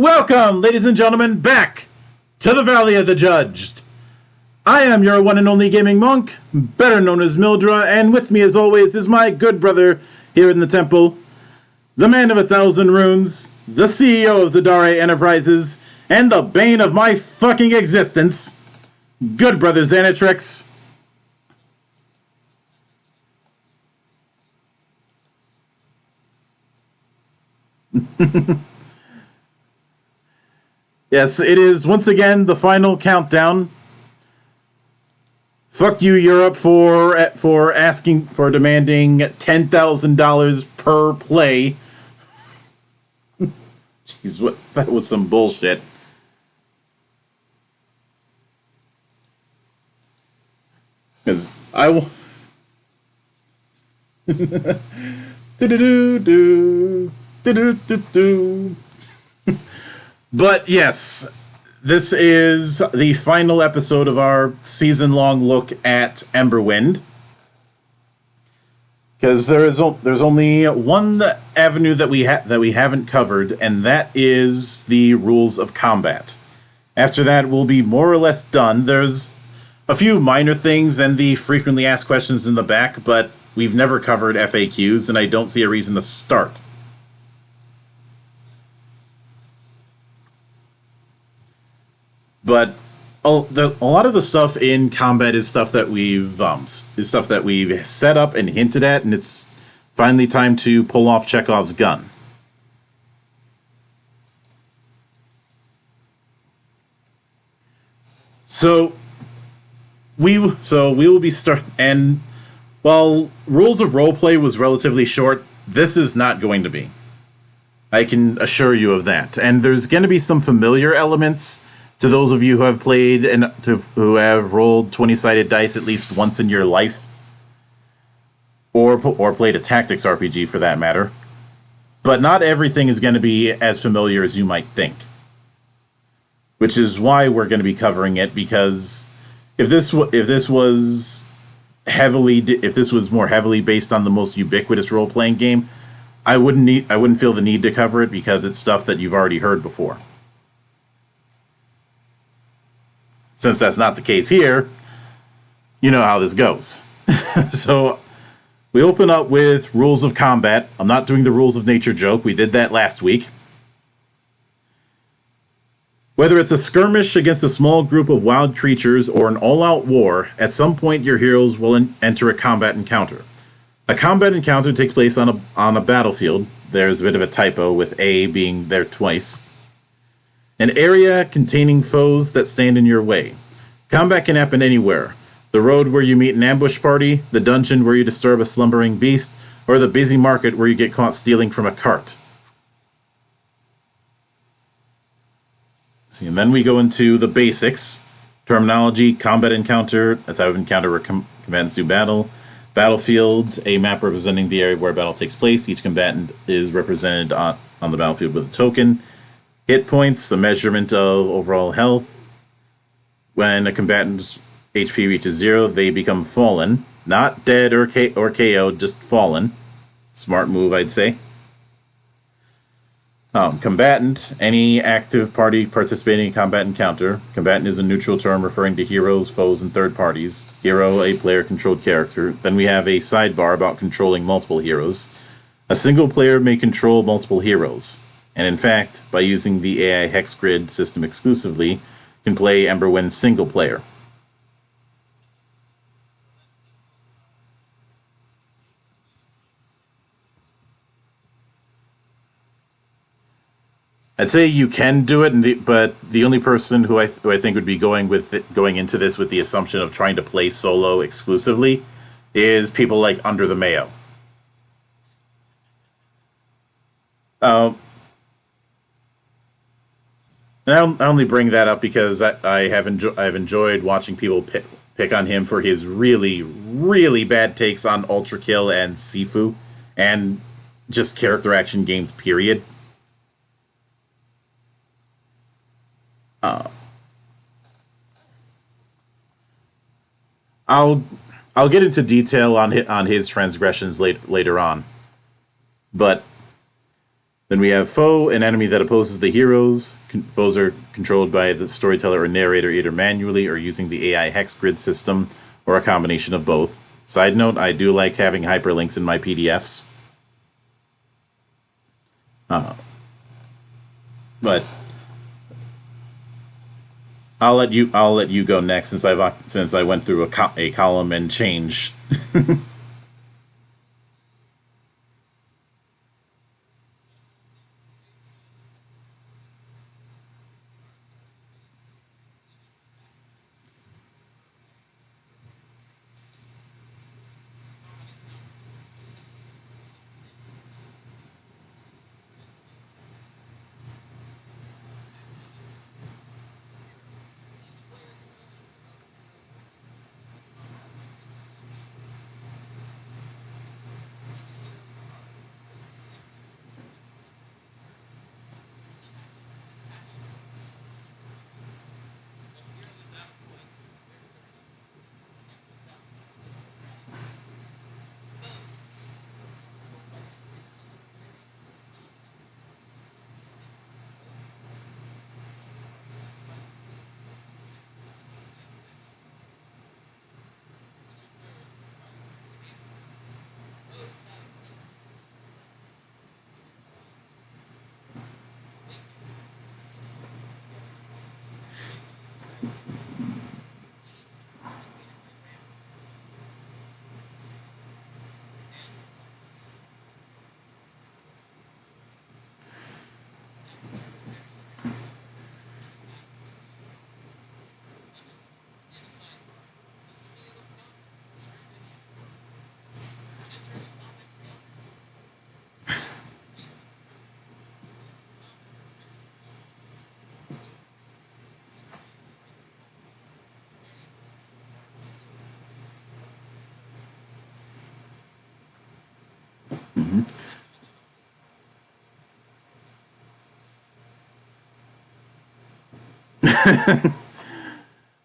Welcome, ladies and gentlemen, back to the Valley of the Judged. I am your one and only gaming monk, better known as Mildra, and with me as always is my good brother here in the temple, the man of 1,000 runes, the CEO of Zadare Enterprises, and the bane of my fucking existence, good brother Xanatrix. Yes, it is once again the final countdown. Fuck you, Europe, for demanding $10,000 per play. Jeez, that was some bullshit. Because I will. But yes, this is the final episode of our season-long look at Emberwind. Because there's only one avenue that we haven't covered, and that is the rules of combat. After that, we'll be more or less done. There's a few minor things and the frequently asked questions in the back, but we've never covered FAQs, and I don't see a reason to start. But a lot of the stuff in combat is stuff that we've set up and hinted at, and it's finally time to pull off Chekhov's gun. So we will be and while Rules of Roleplay was relatively short, this is not going to be. I can assure you of that. And there's going to be some familiar elements to those of you who have played and who have rolled 20-sided dice at least once in your life, or played a tactics RPG for that matter. But not everything is going to be as familiar as you might think. Which is why we're going to be covering it, because if this was more heavily based on the most ubiquitous role-playing game, I wouldn't feel the need to cover it, because it's stuff that you've already heard before. Since that's not the case here, you know how this goes. So we open up with rules of combat. I'm not doing the rules of nature joke. We did that last week. Whether it's a skirmish against a small group of wild creatures or an all-out war, at some point your heroes will enter a combat encounter. A combat encounter takes place on a battlefield. There's a bit of a typo with A being there twice. An area containing foes that stand in your way. Combat can happen anywhere. The road where you meet an ambush party, the dungeon where you disturb a slumbering beast, or the busy market where you get caught stealing from a cart. See, and then we go into the basics. Terminology, combat encounter, a type of encounter where combatants do battle. Battlefield, a map representing the area where battle takes place. Each combatant is represented on the battlefield with a token. Hit points, a measurement of overall health. When a combatant's HP reaches 0, they become fallen. Not dead or KO, just fallen. Smart move, I'd say. Combatant, any active party participating in combat encounter. Combatant is a neutral term referring to heroes, foes, and third parties. Hero, a player-controlled character. Then we have a sidebar about controlling multiple heroes. A single player may control multiple heroes. And in fact, by using the AI Hex Grid system exclusively, can play Emberwind single player. I'd say you can do it, but the only person who I think would be going into this with the assumption of trying to play solo exclusively is people like Under the Mayo. I only bring that up because I've enjoyed watching people pick on him for his really, really bad takes on Ultra Kill and Sifu, and just character action games, period. I'll get into detail on his transgressions later on, but Then we have foe, an enemy that opposes the heroes. Foes are controlled by the storyteller or narrator either manually or using the AI hex grid system, or a combination of both. Side note, I do like having hyperlinks in my PDFs. But I'll let you go next since I went through a column and change.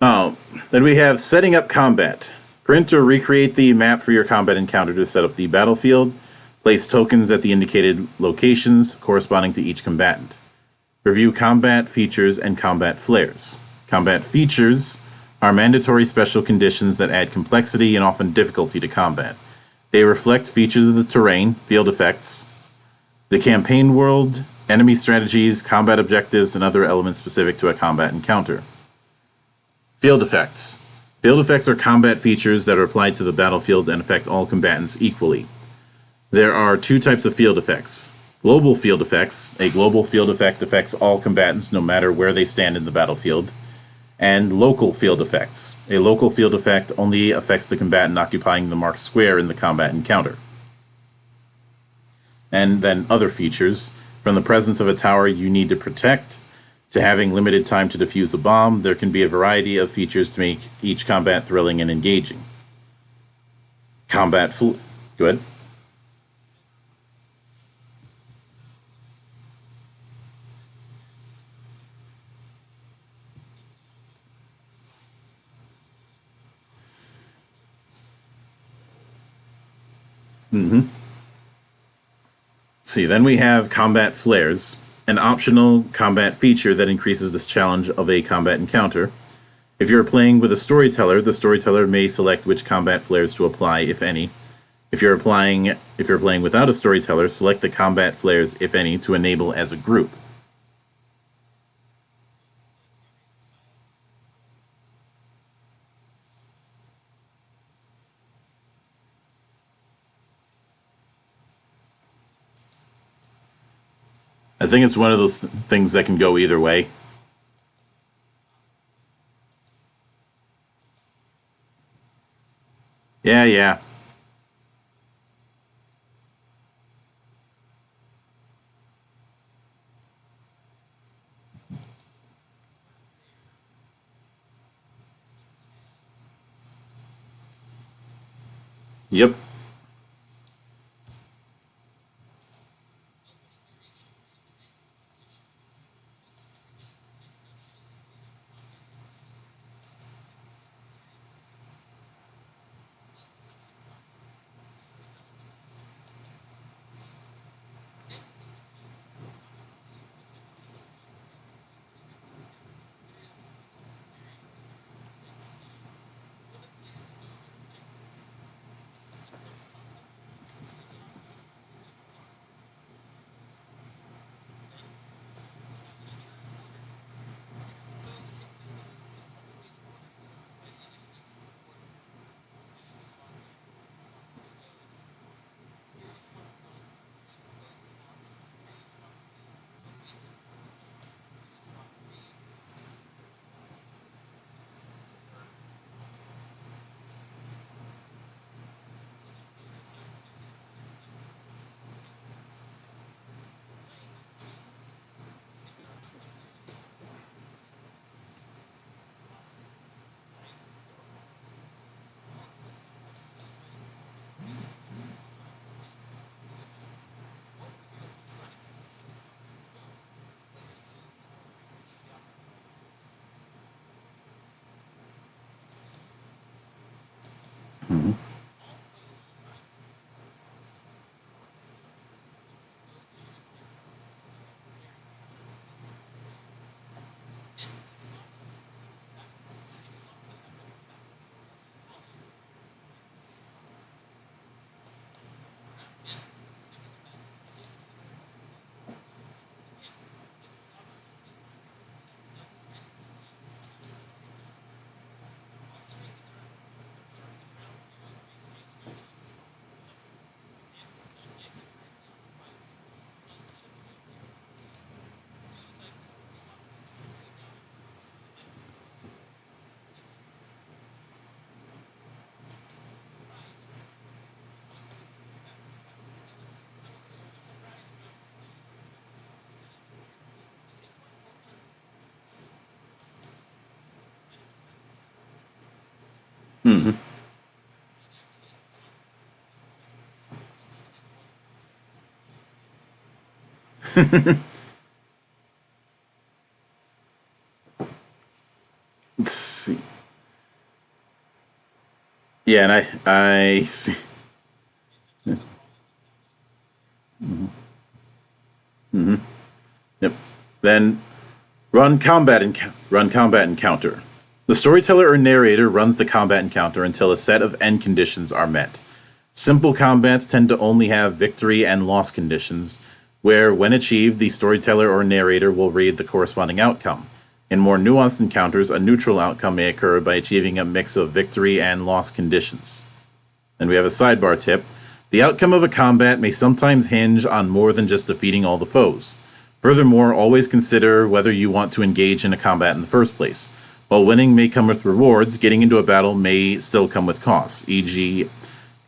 Oh, then we have setting up combat. Print or recreate the map for your combat encounter to set up the battlefield. Place tokens at the indicated locations corresponding to each combatant. Review combat features and combat flares. Combat features are mandatory special conditions that add complexity and often difficulty to combat. They reflect features of the terrain, field effects, the campaign world, enemy strategies, combat objectives, and other elements specific to a combat encounter. Field effects. Field effects are combat features that are applied to the battlefield and affect all combatants equally. There are two types of field effects. Global field effects. A global field effect affects all combatants no matter where they stand in the battlefield. And local field effects. A local field effect only affects the combatant occupying the marked square in the combat encounter. And then other features. From the presence of a tower you need to protect, to having limited time to defuse a bomb, there can be a variety of features to make each combat thrilling and engaging. Go ahead. See, then we have combat flares, an optional combat feature that increases this challenge of a combat encounter. If you're playing with a storyteller, the storyteller may select which combat flares to apply, if any. If you're playing without a storyteller, select the combat flares, if any, to enable as a group. I think it's one of those things that can go either way. Yeah, yeah. Yep. Hmm. Let's see. Yeah, and I see. Hmm. Yep. Then run combat encounter. The storyteller or narrator runs the combat encounter until a set of end conditions are met. Simple combats tend to only have victory and loss conditions, where, when achieved, the storyteller or narrator will read the corresponding outcome. In more nuanced encounters, a neutral outcome may occur by achieving a mix of victory and loss conditions. Then we have a sidebar tip. The outcome of a combat may sometimes hinge on more than just defeating all the foes. Furthermore, always consider whether you want to engage in a combat in the first place. While winning may come with rewards, getting into a battle may still come with costs, e.g.,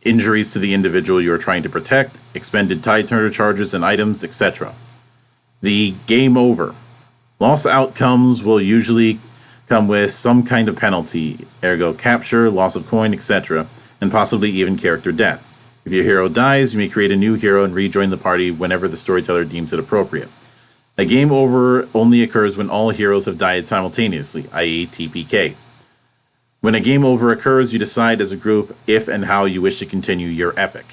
injuries to the individual you are trying to protect, expended tide turner charges and items, etc. The game over. Loss outcomes will usually come with some kind of penalty, ergo capture, loss of coin, etc., and possibly even character death. If your hero dies, you may create a new hero and rejoin the party whenever the storyteller deems it appropriate. A game over only occurs when all heroes have died simultaneously, i.e. TPK. When a game over occurs, you decide as a group if and how you wish to continue your epic.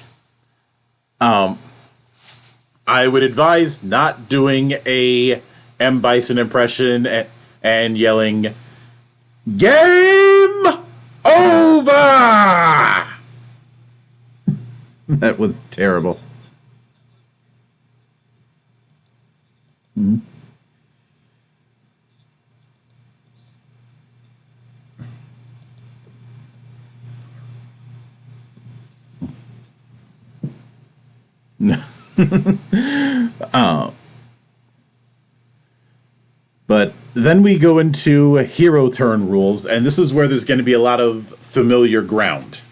I would advise not doing a M. Bison impression and yelling, "Game over!" That was terrible. Mm-hmm. uh, but then we go into hero turn rules, and this is where there's going to be a lot of familiar ground.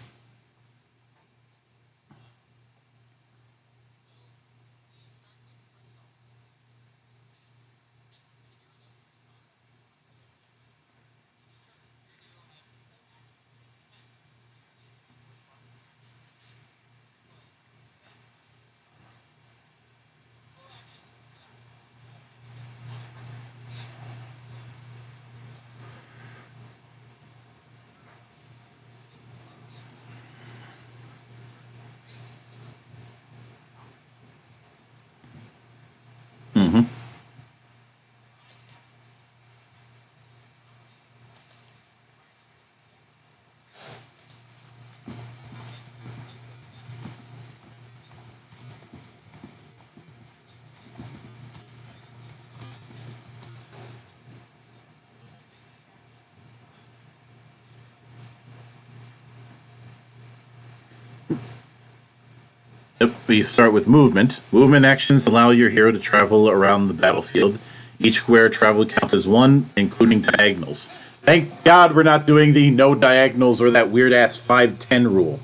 Mm-hmm. Yep, we start with movement. Movement actions allow your hero to travel around the battlefield. Each square travel counts as one, including diagonals. Thank God we're not doing the no diagonals or that weird ass 5-10 rule.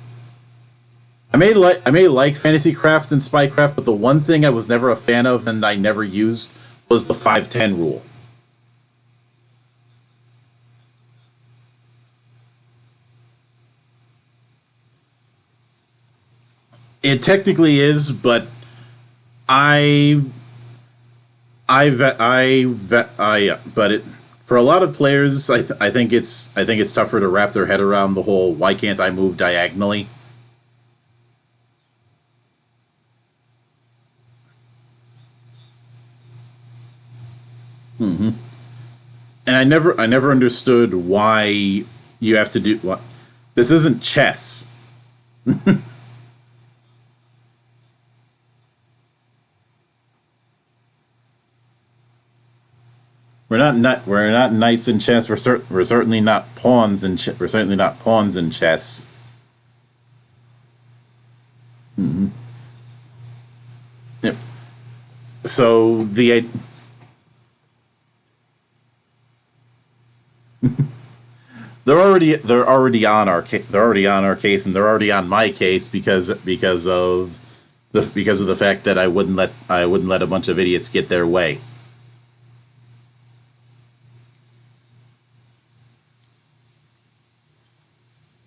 I may like Fantasycraft and Spycraft, but the one thing I was never a fan of and I never used was the 5-10 rule. It technically is, but I but it for a lot of players, I think it's tougher to wrap their head around the whole why can't I move diagonally. Hmm. And I never understood why you have to do what. This isn't chess. We're not knights in chess. We're certainly not pawns in we're certainly not pawns in chess. Hmm. Yep. So they're already on our case, and they're already on my case because of the fact that I wouldn't let a bunch of idiots get their way.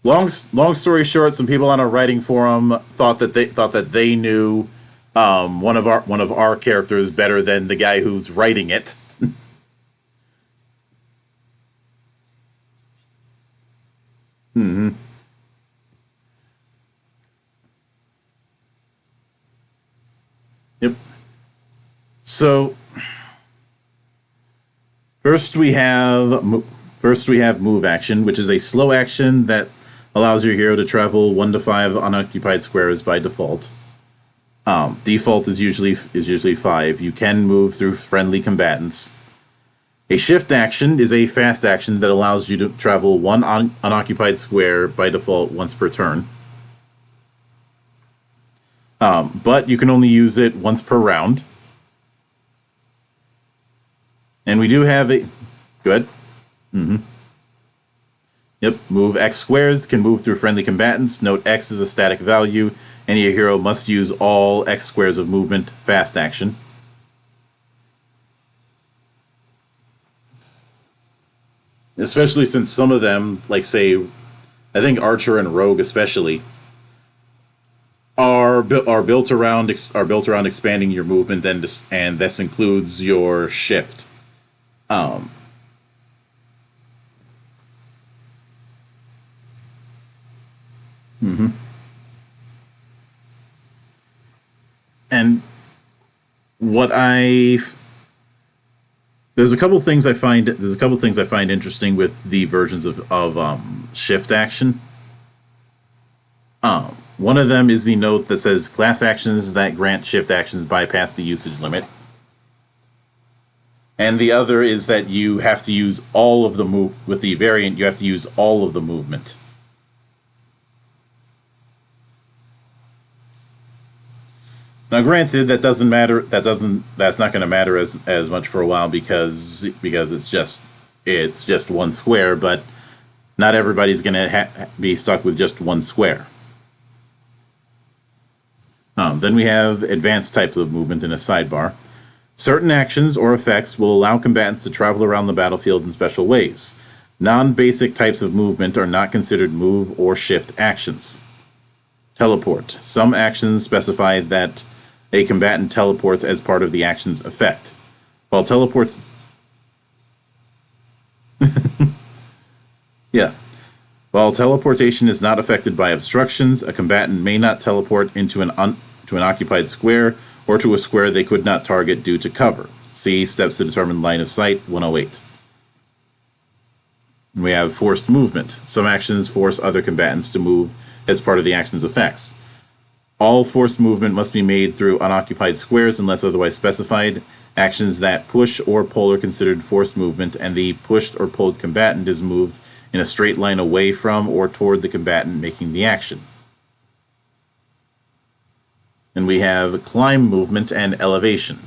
long story short, some people on a writing forum thought that they knew one of our characters better than the guy who's writing it. Hmm. Yep. So first we have first we have move action, which is a slow action that allows your hero to travel 1 to 5 unoccupied squares by default. Default is usually 5. You can move through friendly combatants. A shift action is a fast action that allows you to travel 1 unoccupied square by default once per turn. But you can only use it once per round. And we do have a... Good. Mm-hmm. Yep, move X squares, can move through friendly combatants. Note X is a static value, and your hero must use all X squares of movement, fast action. Especially since some of them, like say, I think Archer and Rogue especially, are built around expanding your movement, and this includes your shift. Um, mhm. And what I there's a couple things I find interesting with the versions of shift action. One of them is the note that says class actions that grant shift actions bypass the usage limit. And the other is that you have to use all of the move with the variant. You have to use all of the movement. Now, granted, that doesn't matter. That's not going to matter as much for a while because it's just 1 square. But not everybody's going to be stuck with just 1 square. Then we have advanced types of movement in a sidebar. Certain actions or effects will allow combatants to travel around the battlefield in special ways. Non-basic types of movement are not considered move or shift actions. Teleport. Some actions specify that a combatant teleports as part of the action's effect. While teleports... yeah. While teleportation is not affected by obstructions, a combatant may not teleport into an occupied square or to a square they could not target due to cover. See Steps to Determine Line of Sight 108. And we have forced movement. Some actions force other combatants to move as part of the action's effects. All forced movement must be made through unoccupied squares unless otherwise specified. Actions that push or pull are considered forced movement, and the pushed or pulled combatant is moved in a straight line away from or toward the combatant making the action. And we have climb movement and elevation.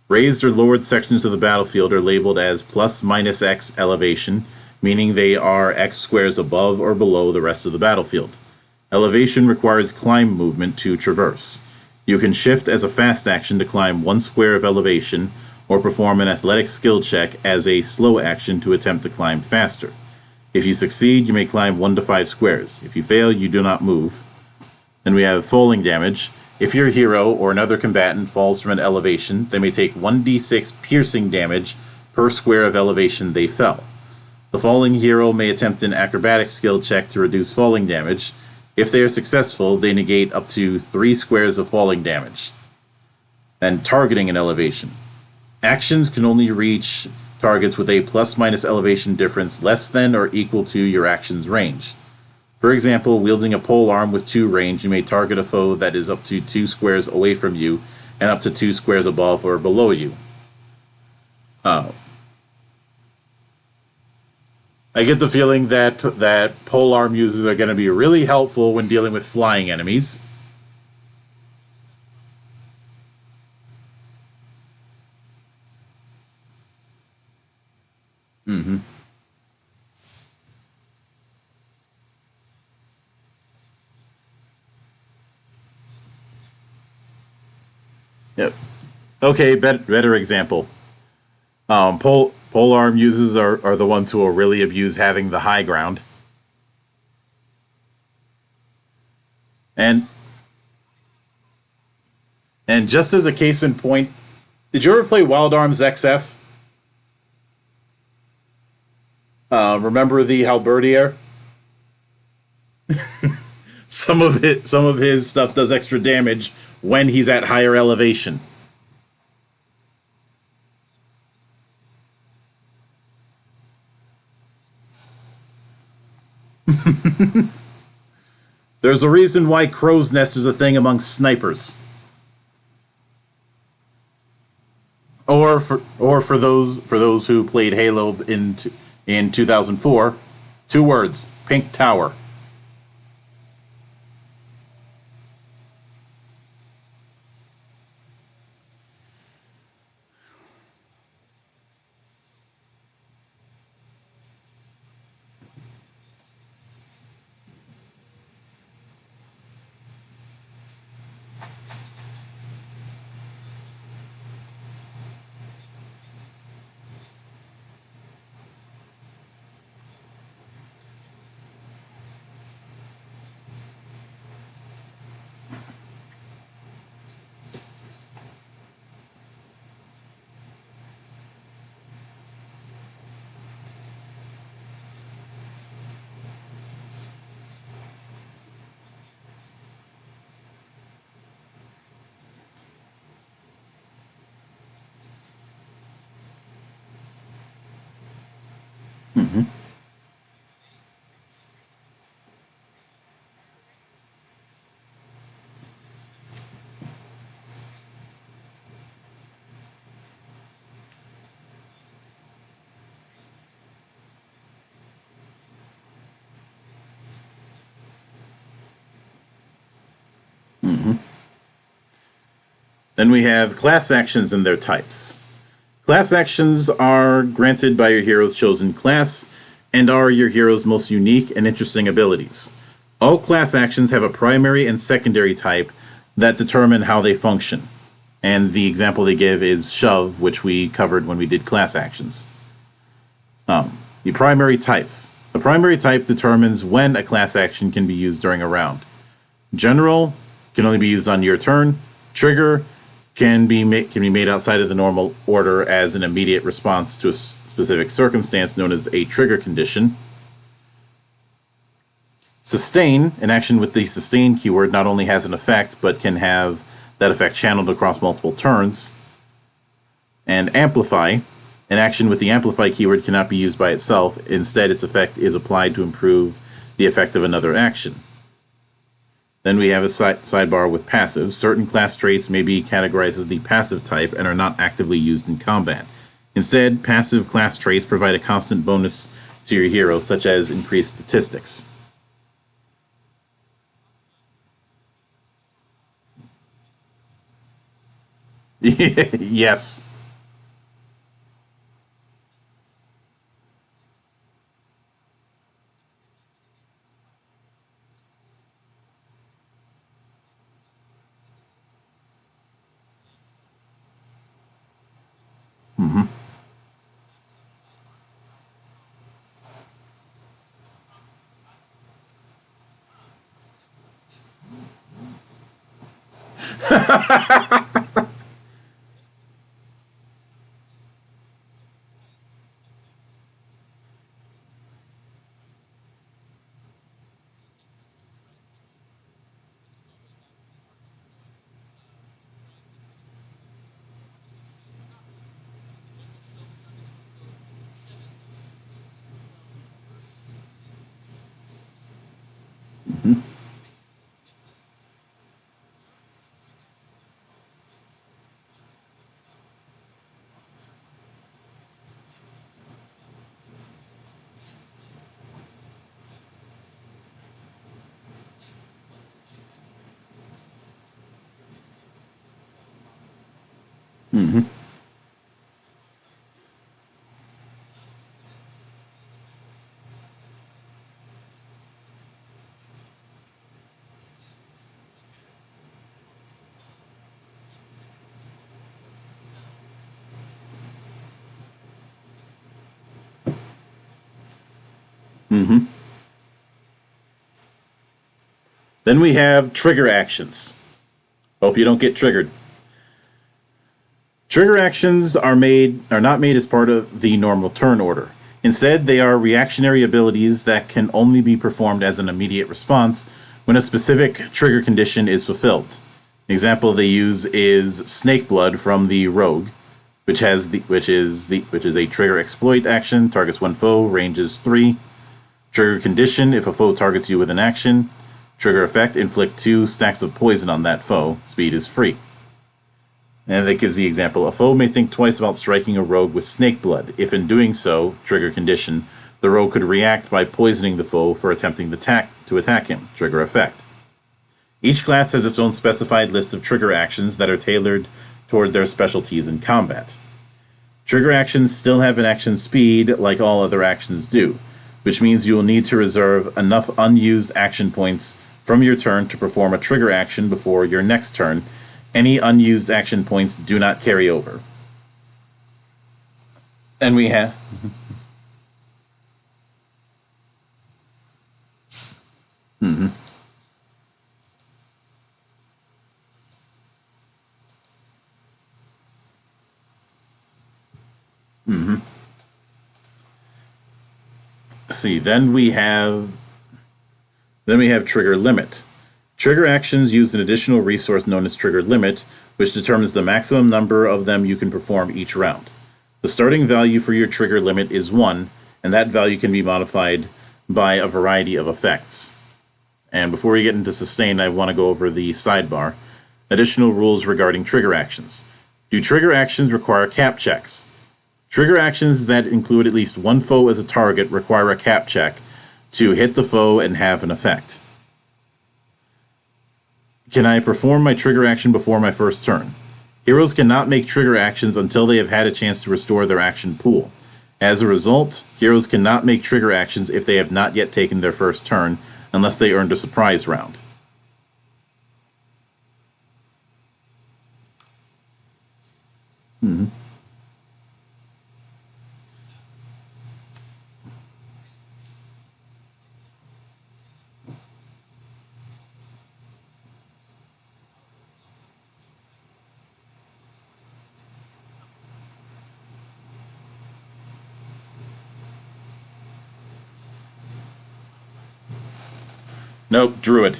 Raised or lowered sections of the battlefield are labeled as plus minus X elevation, meaning they are X squares above or below the rest of the battlefield. Elevation requires climb movement to traverse. You can shift as a fast action to climb 1 square of elevation, or perform an athletic skill check as a slow action to attempt to climb faster. If you succeed, you may climb 1 to 5 squares. If you fail, you do not move. Then we have falling damage. If your hero or another combatant falls from an elevation, they may take 1d6 piercing damage per square of elevation they fell. The falling hero may attempt an acrobatic skill check to reduce falling damage. If they are successful, they negate up to 3 squares of falling damage. Then targeting an elevation. Actions can only reach targets with a plus-minus elevation difference less than or equal to your action's range. For example, wielding a polearm with 2 range, you may target a foe that is up to 2 squares away from you and up to 2 squares above or below you. I get the feeling that polearm users are going to be really helpful when dealing with flying enemies. Mm-hmm. Yep. Okay, better example. Polearm users are the ones who will really abuse having the high ground. And and just as a case in point, did you ever play Wild Arms XF? Remember the Halberdier? Some of his stuff does extra damage when he's at higher elevation. There's a reason why Crow's Nest is a thing amongst snipers. Or for those who played Halo in 2004, two words: Pink Tower. Mm-hmm. Mm-hmm. Then we have class actions and their types. Class actions are granted by your hero's chosen class and are your hero's most unique and interesting abilities. All class actions have a primary and secondary type that determine how they function. And the example they give is Shove, which we covered when we did class actions. The primary types. The primary type determines when a class action can be used during a round. General can only be used on your turn. Trigger can be made outside of the normal order as an immediate response to a specific circumstance known as a trigger condition. Sustain, an action with the sustain keyword, not only has an effect, but can have that effect channeled across multiple turns. And Amplify, an action with the Amplify keyword cannot be used by itself. Instead, its effect is applied to improve the effect of another action. Then we have a sidebar with passives. Certain class traits may be categorized as the passive type and are not actively used in combat. Instead, passive class traits provide a constant bonus to your hero, such as increased statistics. Yes. Mm-hmm. Mm-hmm. Mm-hmm. Mm-hmm. Then we have trigger actions. Hope you don't get triggered. Trigger actions are not made as part of the normal turn order. Instead, they are reactionary abilities that can only be performed as an immediate response when a specific trigger condition is fulfilled. An example they use is Snake Blood from the Rogue, which is a trigger exploit action, targets one foe, range is 3. Trigger condition, if a foe targets you with an action. Trigger effect, inflict 2 stacks of poison on that foe, speed is free. And that gives the example. A foe may think twice about striking a rogue with Snake Blood. If in doing so, trigger condition, the rogue could react by poisoning the foe for attempting to attack him. Trigger effect. Each class has its own specified list of trigger actions that are tailored toward their specialties in combat. Trigger actions still have an action speed like all other actions do, which means you will need to reserve enough unused action points from your turn to perform a trigger action before your next turn. Any unused action points do not carry over. And we have... Mm-hmm. Mm-hmm. See, then we have trigger limit. Trigger actions use an additional resource known as trigger limit, which determines the maximum number of them you can perform each round. The starting value for your trigger limit is 1, and that value can be modified by a variety of effects. And before we get into sustain, I want to go over the sidebar. Additional rules regarding trigger actions. Do trigger actions require cap checks? Trigger actions that include at least one foe as a target require a cap check to hit the foe and have an effect. Can I perform my trigger action before my first turn? Heroes cannot make trigger actions until they have had a chance to restore their action pool. As a result, heroes cannot make trigger actions if they have not yet taken their first turn, unless they earned a surprise round. Mm-hmm. Nope, Druid.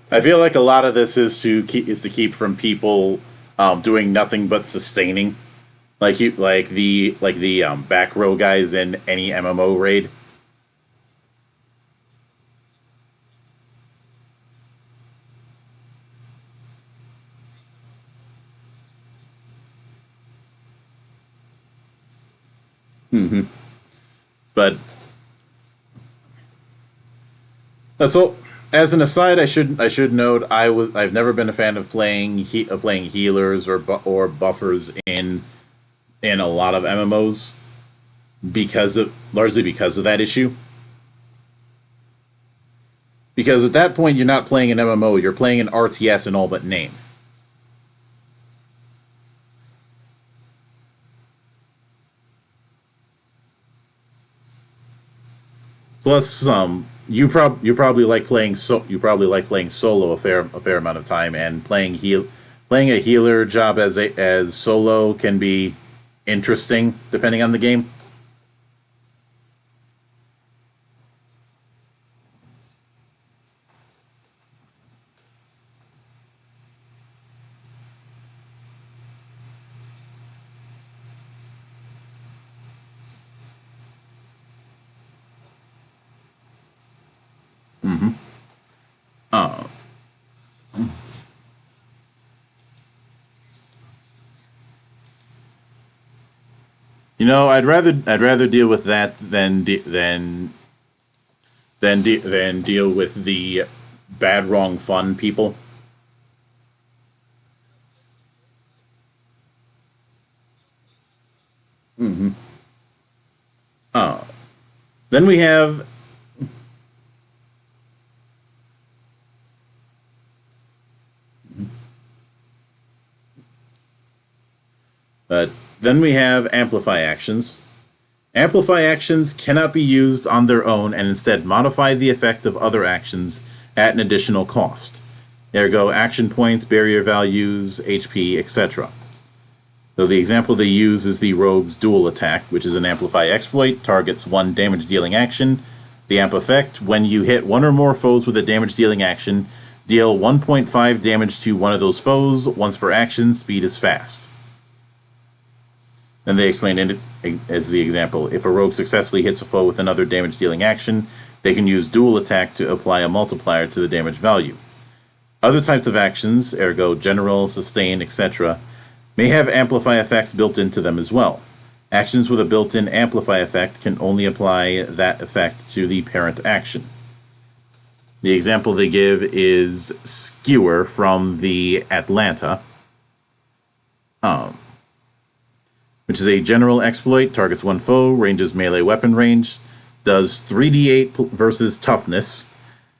I feel like a lot of this is to keep from people doing nothing but sustaining, like the back row guys in any MMO raid. But that's all. As an aside, I should note I've never been a fan of playing healers or buffers in a lot of MMOs because of largely because of that issue. Because at that point, you're not playing an MMO, you're playing an RTS in all but name. Plus, you probably like playing solo a fair amount of time, and playing a healer job as solo can be interesting depending on the game. Uh, I'd rather deal with that than deal with the bad wrong fun people. Uh, then we have But then we have amplify actions. Amplify actions cannot be used on their own and instead modify the effect of other actions at an additional cost. Ergo, action points, barrier values, HP, etc. So the example they use is the Rogue's Dual Attack, which is an amplify exploit, targets one damage dealing action. The amp effect, when you hit one or more foes with a damage dealing action, deal 1.5 damage to one of those foes once per action, speed is fast. Then they explain it as the example. If a rogue successfully hits a foe with another damage dealing action, they can use dual attack to apply a multiplier to the damage value. Other types of actions, ergo general, sustain, etc., may have amplify effects built into them as well. Actions with a built-in amplify effect can only apply that effect to the parent action. The example they give is Skewer from the Atlanta. Which is a general exploit, targets one foe, ranges melee weapon range, does 3d8 versus toughness,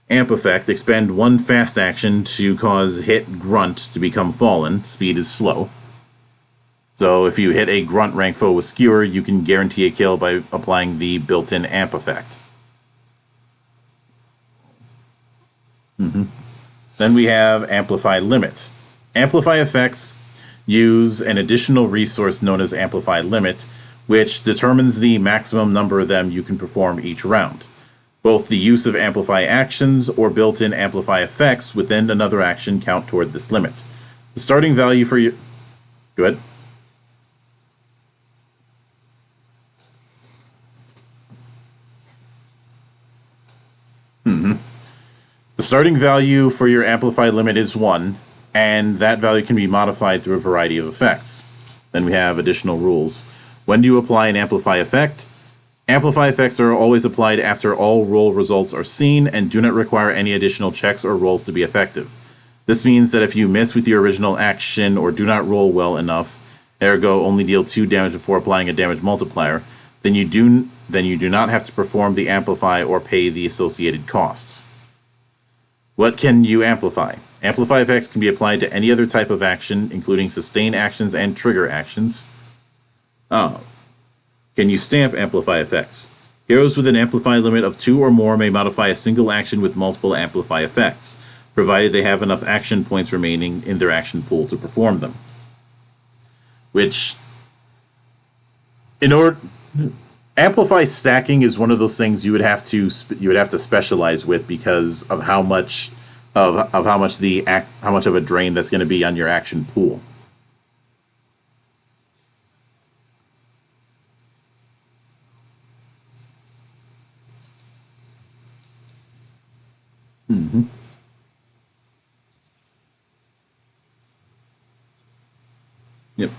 amp effect, expend one fast action to cause hit grunt to become fallen, speed is slow. So if you hit a grunt rank foe with Skewer, you can guarantee a kill by applying the built-in amp effect. Then we have amplify limits. Amplify effects use an additional resource known as amplify limit, which determines the maximum number of them you can perform each round. Both the use of amplify actions or built-in amplify effects within another action count toward this limit. The starting value for your... Go ahead. The starting value for your amplify limit is 1, and that value can be modified through a variety of effects. Then we have additional rules. When do you apply an amplify effect? Amplify effects are always applied after all roll results are seen and do not require any additional checks or rolls to be effective. This means that if you miss with your original action or do not roll well enough, ergo only deal 2 damage before applying a damage multiplier, then you do not have to perform the amplify or pay the associated costs. What can you amplify? Amplify effects can be applied to any other type of action, including sustain actions and trigger actions. Can you stamp amplify effects? Heroes with an amplify limit of 2 or more may modify a single action with multiple amplify effects, provided they have enough action points remaining in their action pool to perform them. Which, in order... Amplify stacking is one of those things you would have to specialize with because of how much of how much how much of a drain that's going to be on your action pool. Mm-hmm. Yep.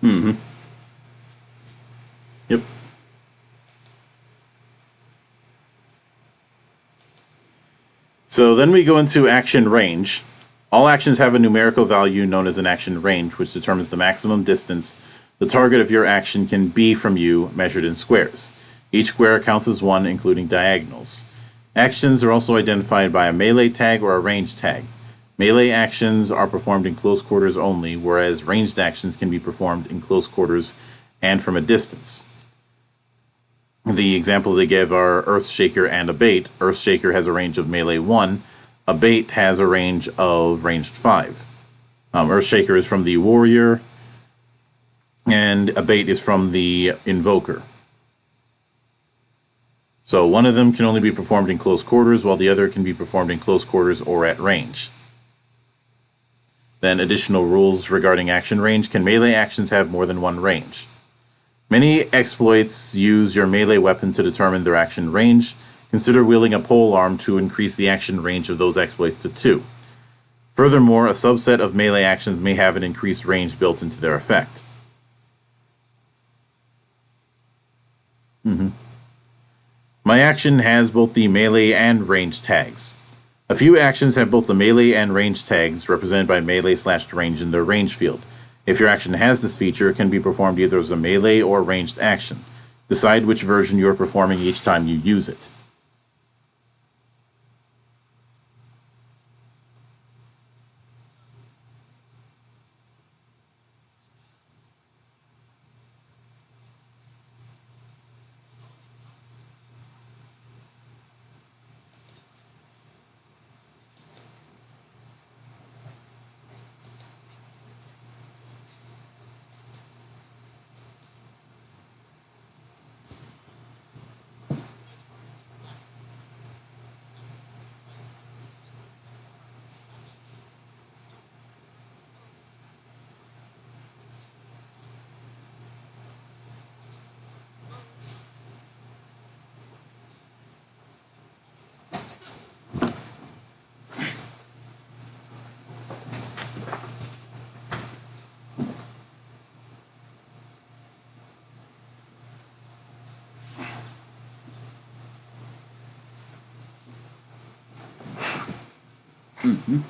Mm-hmm. Yep. So then we go into action range. All actions have a numerical value known as an action range, which determines the maximum distance the target of your action can be from you, measured in squares. Each square counts as one, including diagonals. Actions are also identified by a melee tag or a range tag. Melee actions are performed in close quarters only, whereas ranged actions can be performed in close quarters and from a distance. The examples they give are Earthshaker and Abate. Earthshaker has a range of melee 1. Abate has a range of ranged 5. Earthshaker is from the Warrior, and Abate is from the Invoker. So one of them can only be performed in close quarters, while the other can be performed in close quarters or at range. Then additional rules regarding action range. Can melee actions have more than one range? Many exploits use your melee weapon to determine their action range. Consider wielding a polearm to increase the action range of those exploits to 2. Furthermore, a subset of melee actions may have an increased range built into their effect. Mm-hmm. My action has both the melee and range tags. A few actions have both the melee and range tags, represented by melee/range in their range field. If your action has this feature, it can be performed either as a melee or ranged action. Decide which version you are performing each time you use it. Mm-hmm.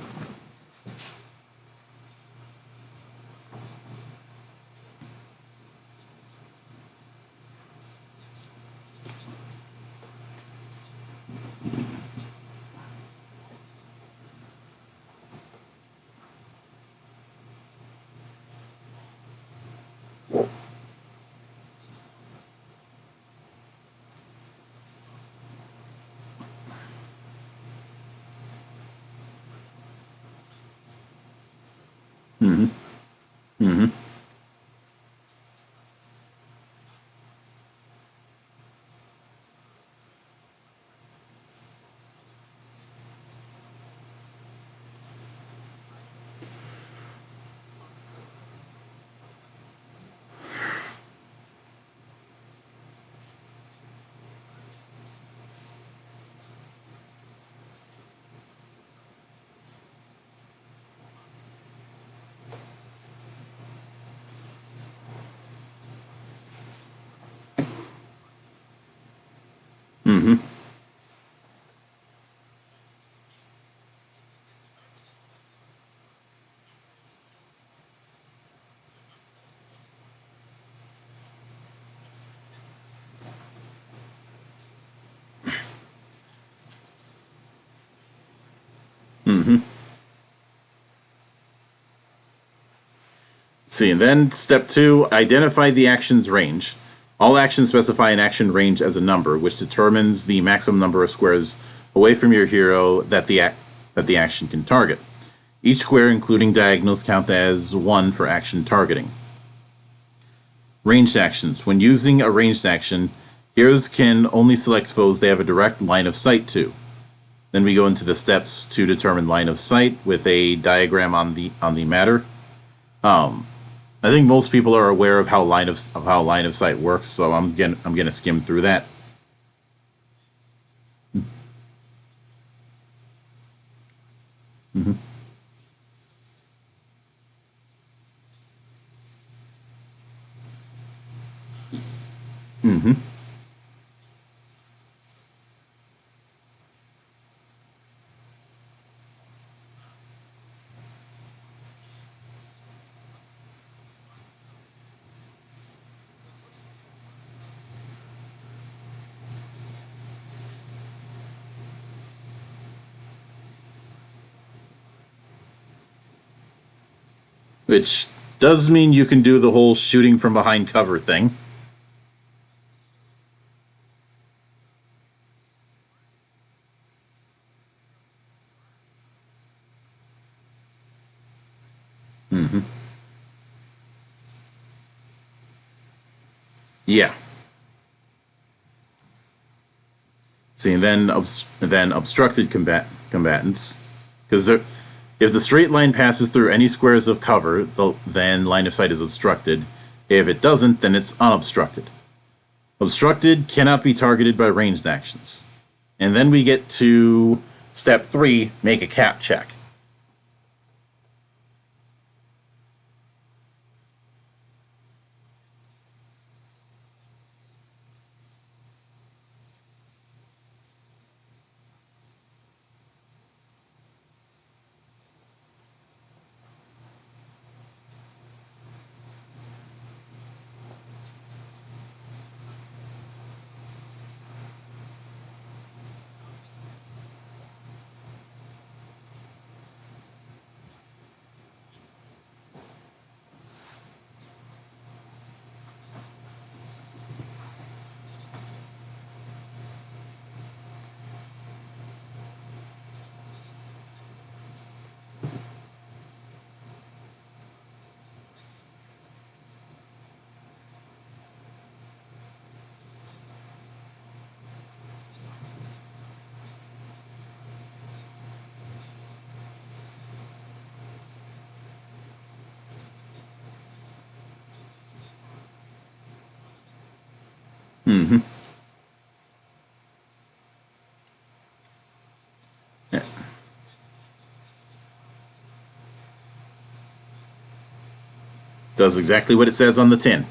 See, and then step 2, identify the action's range. All actions specify an action range as a number, which determines the maximum number of squares away from your hero that the action can target. Each square, including diagonals, count as 1 for action targeting. Ranged actions. When using a ranged action, heroes can only select foes they have a direct line of sight to. Then we go into the steps to determine line of sight with a diagram on the matter. I think most people are aware of how line of sight works, so I'm gonna skim through that. Mm-hmm. Mm-hmm. Which does mean you can do the whole shooting from behind cover thing. Mm-hmm. Yeah. See, and then obstructed combatants, because if the straight line passes through any squares of cover, then line of sight is obstructed. If it doesn't, then it's unobstructed. Obstructed cannot be targeted by ranged actions. And then we get to step 3, make a cap check. Mm-hmm. Yeah. Does exactly what it says on the tin.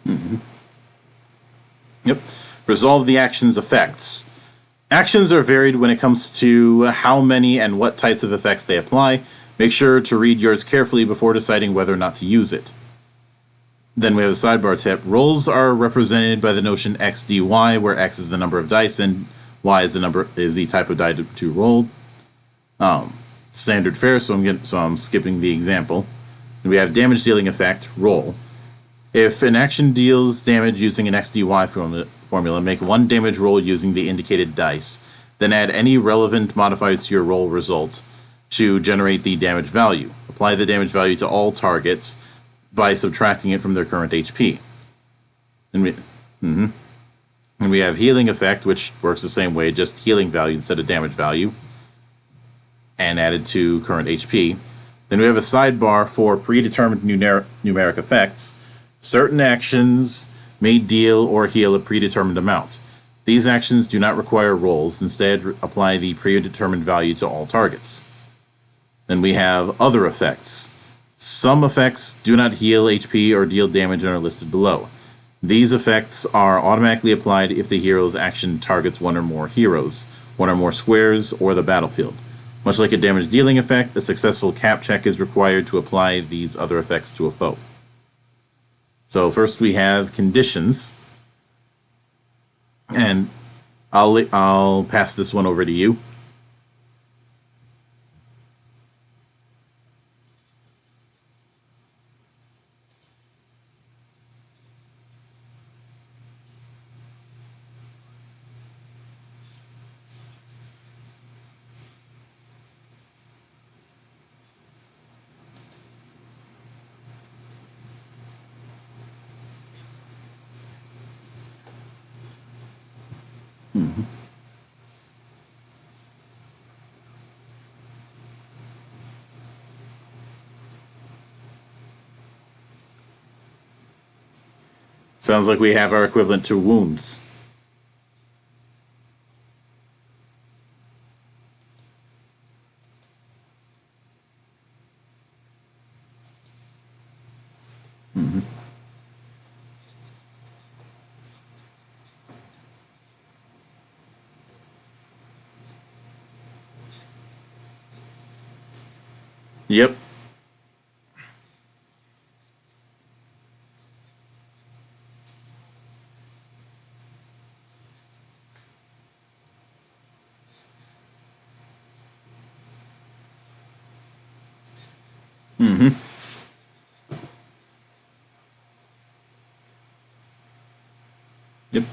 Mm-hmm. Yep. Resolve the action's effects. Actions are varied when it comes to how many and what types of effects they apply. Make sure to read yours carefully before deciding whether or not to use it. Then we have a sidebar tip. Rolls are represented by the notion x dy, where x is the number of dice and Y is the type of die to roll. Standard fare, so I'm skipping the example. And we have damage dealing effect, roll. If an action deals damage using an XDY formula, make one damage roll using the indicated dice. Then add any relevant modifiers to your roll result to generate the damage value. Apply the damage value to all targets by subtracting it from their current HP. And we have healing effect, which works the same way, just healing value instead of damage value, and added to current HP. Then we have a sidebar for predetermined numeric effects. Certain actions may deal or heal a predetermined amount. These actions do not require rolls, instead apply the predetermined value to all targets. Then we have other effects. Some effects do not heal HP or deal damage and are listed below. These effects are automatically applied if the hero's action targets one or more heroes, one or more squares, or the battlefield. Much like a damage dealing effect, a successful cap check is required to apply these other effects to a foe. So first we have conditions, and I'll pass this one over to you. Sounds like we have our equivalent to wounds. Yep. Yep.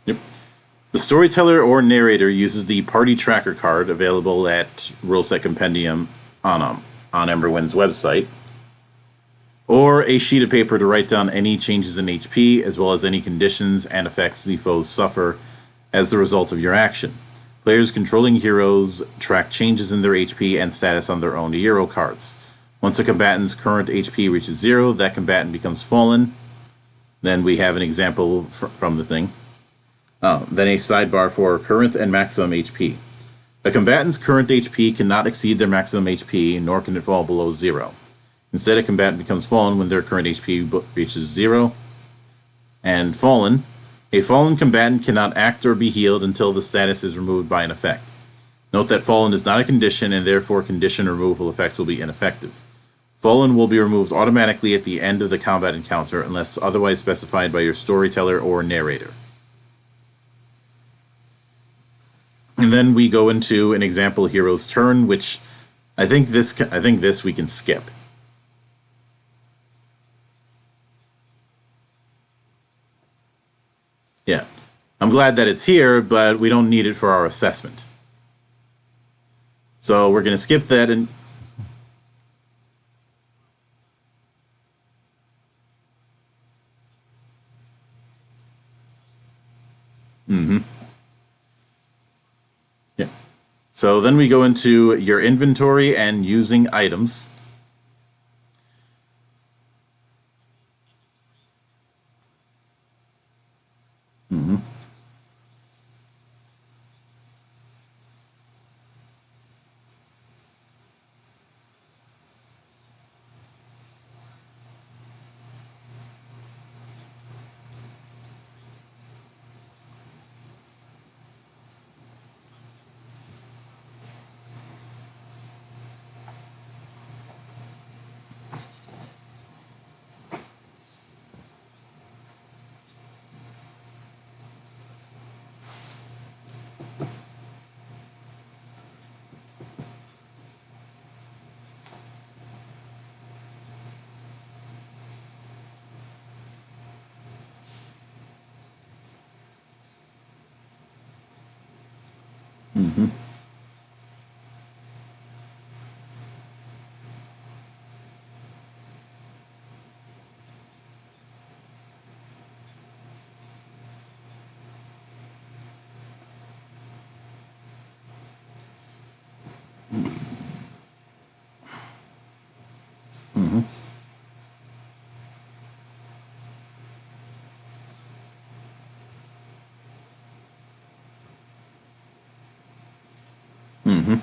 Yep. The storyteller or narrator uses the party tracker card available at Rule Set Compendium on Emberwind's website, or a sheet of paper to write down any changes in HP, as well as any conditions and effects the foes suffer as the result of your action. Players controlling heroes track changes in their HP and status on their own hero cards. Once a combatant's current HP reaches 0, that combatant becomes fallen. Then we have an example from the thing. Then a sidebar for current and maximum HP. A combatant's current HP cannot exceed their maximum HP, nor can it fall below 0. Instead, a combatant becomes fallen when their current HP reaches 0. And fallen. A fallen combatant cannot act or be healed until the status is removed by an effect. Note that fallen is not a condition, and therefore condition removal effects will be ineffective. Fallen will be removed automatically at the end of the combat encounter unless otherwise specified by your storyteller or narrator. And then we go into an example hero's turn, which I think this we can skip. Yeah. I'm glad that it's here, but we don't need it for our assessment. So we're going to skip that and Mm-hmm. Yeah. So then we go into your inventory and using items. Mm-hmm. Mm-hmm. Mm-hmm. Mm-hmm.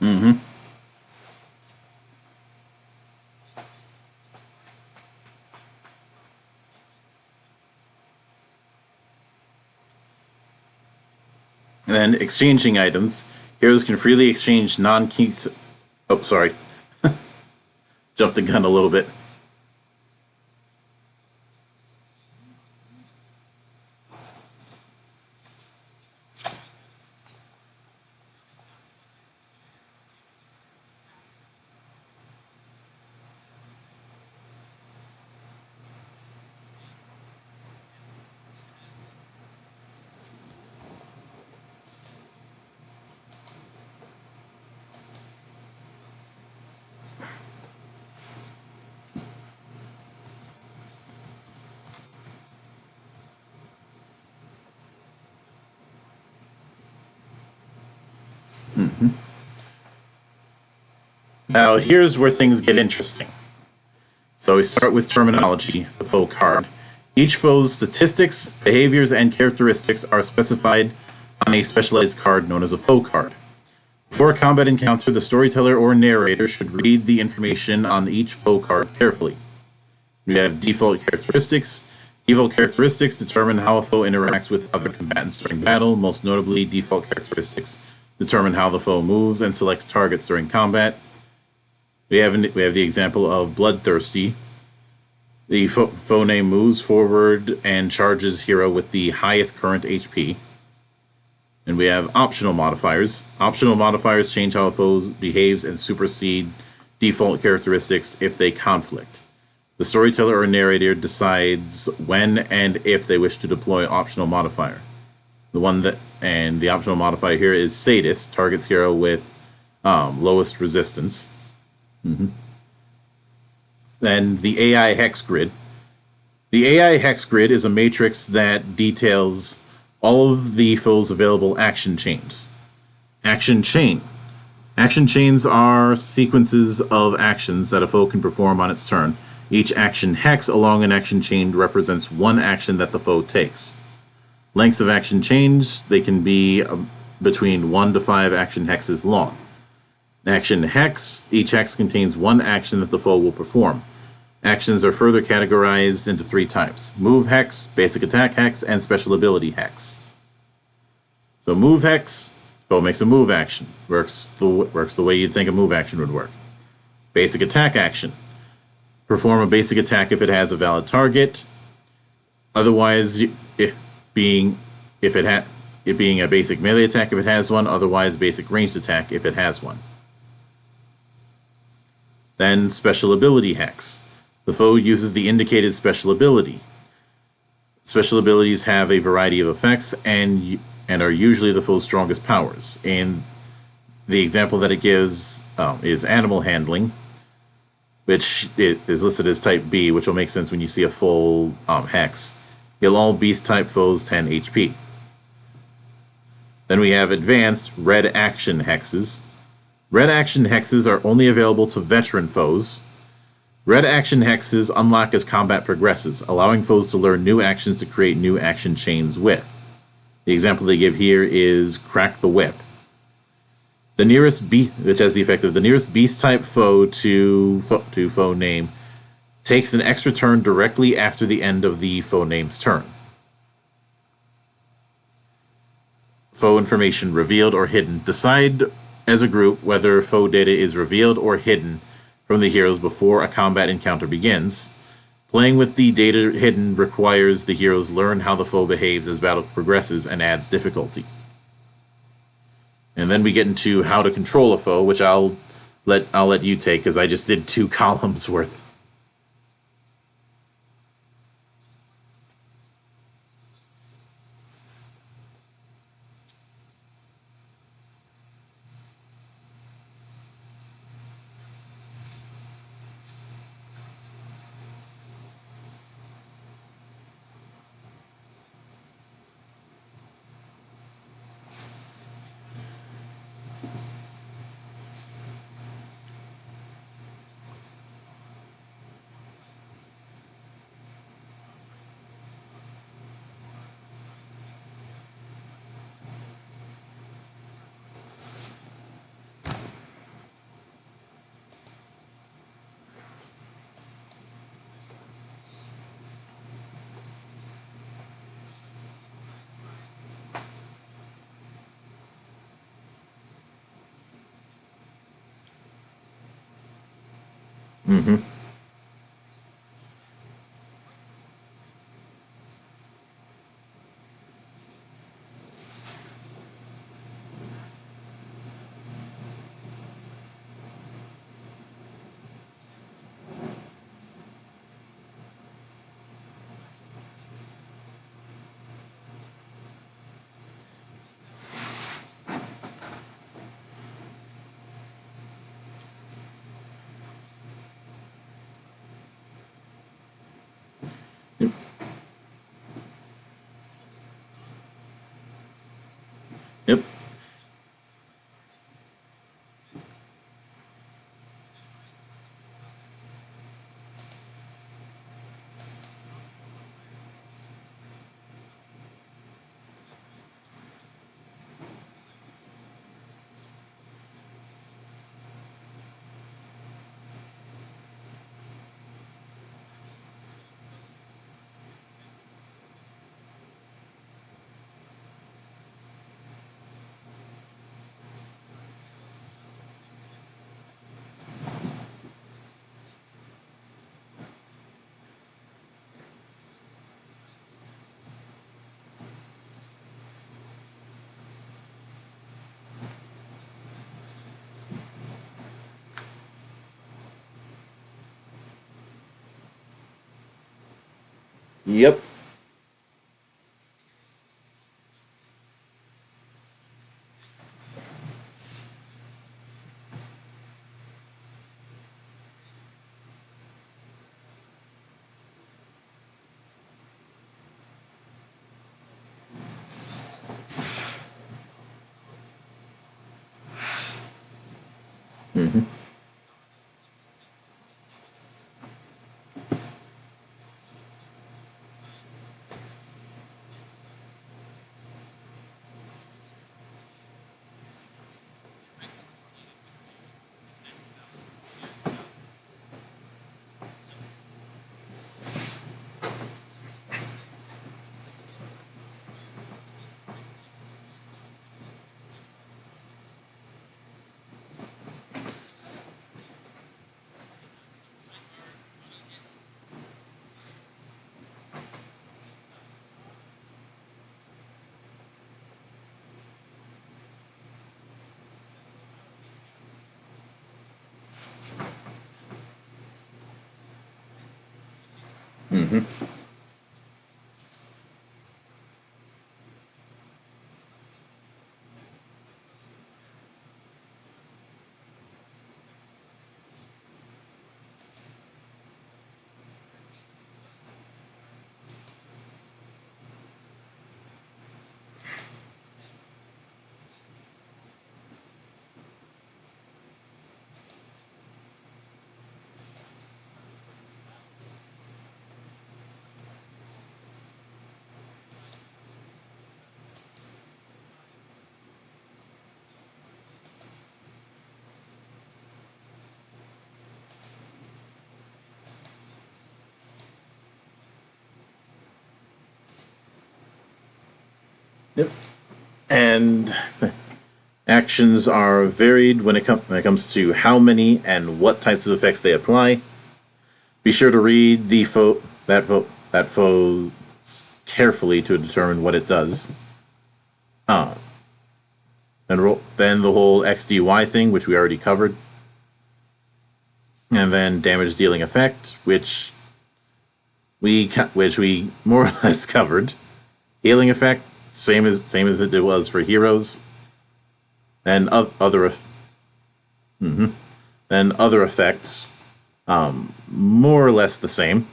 Mm-hmm. And then exchanging items. Heroes can freely exchange non-keys. Oh, sorry. Jumped the gun a little bit. Mm-hmm. Now, here's where things get interesting. So we start with terminology, the foe card. Each foe's statistics, behaviors, and characteristics are specified on a specialized card known as a foe card. Before a combat encounter, the storyteller or narrator should read the information on each foe card carefully. We have default characteristics. Default characteristics determine how a foe interacts with other combatants during battle. Most notably, default characteristics determine how the foe moves and selects targets during combat. We have the example of Bloodthirsty. The foe name moves forward and charges hero with the highest current HP. And we have optional modifiers. Optional modifiers change how a foe behaves and supersede default characteristics if they conflict. The storyteller or narrator decides when and if they wish to deploy optional modifier. The optional modifier here is Sadist, targets hero with lowest resistance. Mm-hmm. Then the AI hex grid. The AI hex grid is a matrix that details all of the foe's available action chains. Action chain. Action chains are sequences of actions that a foe can perform on its turn. Each action hex along an action chain represents one action that the foe takes. Lengths of action chains, they can be between 1 to 5 action hexes long. Action hex, each hex contains one action that the foe will perform. Actions are further categorized into 3 types: move hex, basic attack hex, and special ability hex. So move hex, foe makes a move action. Works the way you'd think a move action would work. Basic attack action. Perform a basic attack if it has a valid target. Otherwise, if it it being a basic melee attack if it has one, otherwise basic ranged attack if it has one. Then special ability Hex. The foe uses the indicated special ability. Special abilities have a variety of effects and are usually the foe's strongest powers. And the example that it gives is Animal Handling, which is listed as Type B, which will make sense when you see a full Hex. Heal all Beast-type foes 10 HP. Then we have Advanced Red Action Hexes. Red Action Hexes are only available to veteran foes. Red Action Hexes unlock as combat progresses, allowing foes to learn new actions to create new action chains with. The example they give here is Crack the Whip. The nearest which has the effect of the nearest Beast-type foe to foe name takes an extra turn directly after the end of the foe name's turn. Foe information revealed or hidden. Decide as a group whether foe data is revealed or hidden from the heroes before a combat encounter begins. Playing with the data hidden requires the heroes learn how the foe behaves as battle progresses and adds difficulty. And then we get into how to control a foe, which I'll let you take because I just did 2 columns worth. Mm-hmm. Yep. Yep. Yep. Mm-hmm. Mm-hmm. Yep. And actions are varied when it comes to how many and what types of effects they apply. Be sure to read that foe carefully to determine what it does. Uh, then the whole XDY thing, which we already covered. And then damage dealing effect, which we more or less covered. Healing effect, same as it was for heroes. And other effects, more or less the same.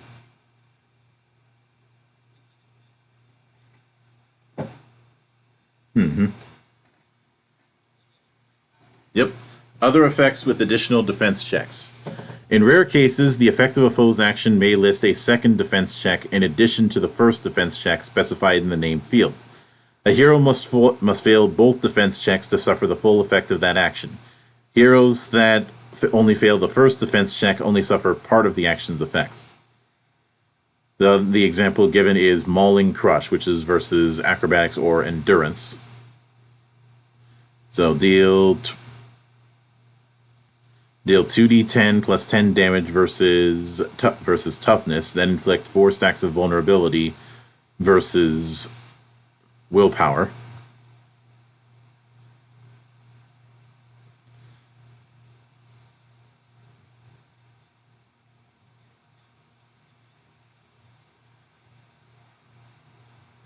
Mm-hmm. Yep. Other effects with additional defense checks. In rare cases, the effect of a foe's action may list a second defense check in addition to the first defense check specified in the name field. A hero must fail both defense checks to suffer the full effect of that action. Heroes that only fail the first defense check only suffer part of the action's effects. The example given is Mauling Crush, which is versus Acrobatics or Endurance. So deal 2d10 plus 10 damage versus toughness, then inflict 4 stacks of vulnerability versus willpower.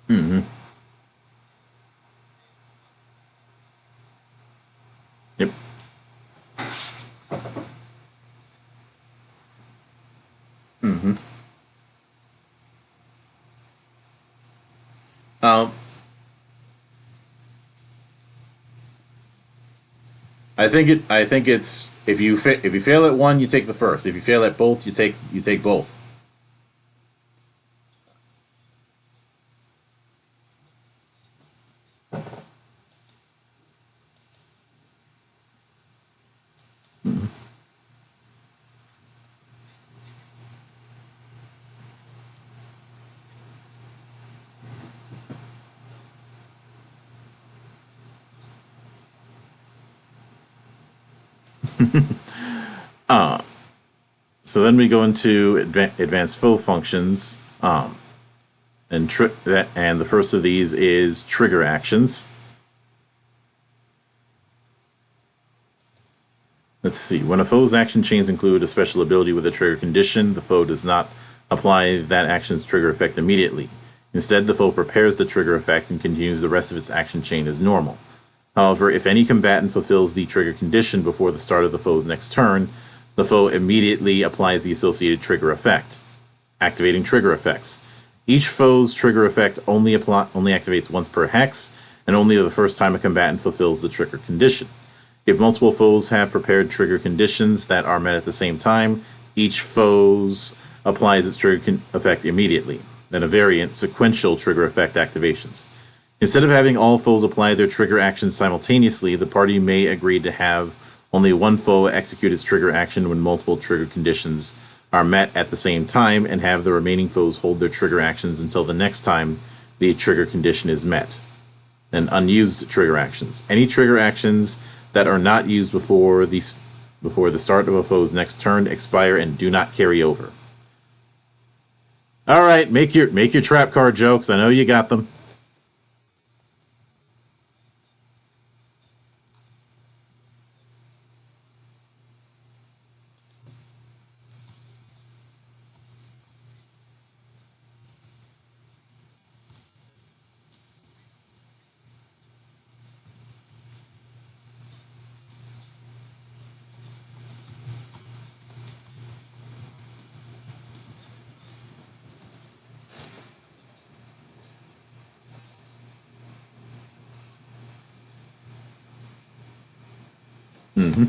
Mm-hmm. Yep. Mm-hmm. Um, I think it's if you fail at one, you take the first. If you fail at both, you take both. So then we go into advanced foe functions, and the first of these is trigger actions. Let's see. When a foe's action chains include a special ability with a trigger condition, the foe does not apply that action's trigger effect immediately. Instead, the foe prepares the trigger effect and continues the rest of its action chain as normal. However, if any combatant fulfills the trigger condition before the start of the foe's next turn, the foe immediately applies the associated trigger effect. Activating trigger effects. Each foe's trigger effect only activates once per hex, and only the first time a combatant fulfills the trigger condition. If multiple foes have prepared trigger conditions that are met at the same time, each foe's applies its trigger effect immediately. Then a variant, sequential trigger effect activations. Instead of having all foes apply their trigger actions simultaneously, the party may agree to have only one foe execute its trigger action when multiple trigger conditions are met at the same time, and have the remaining foes hold their trigger actions until the next time the trigger condition is met. And unused trigger actions. Any trigger actions that are not used before the start of a foe's next turn expire and do not carry over. All right, make your trap card jokes. I know you got them. Hmm.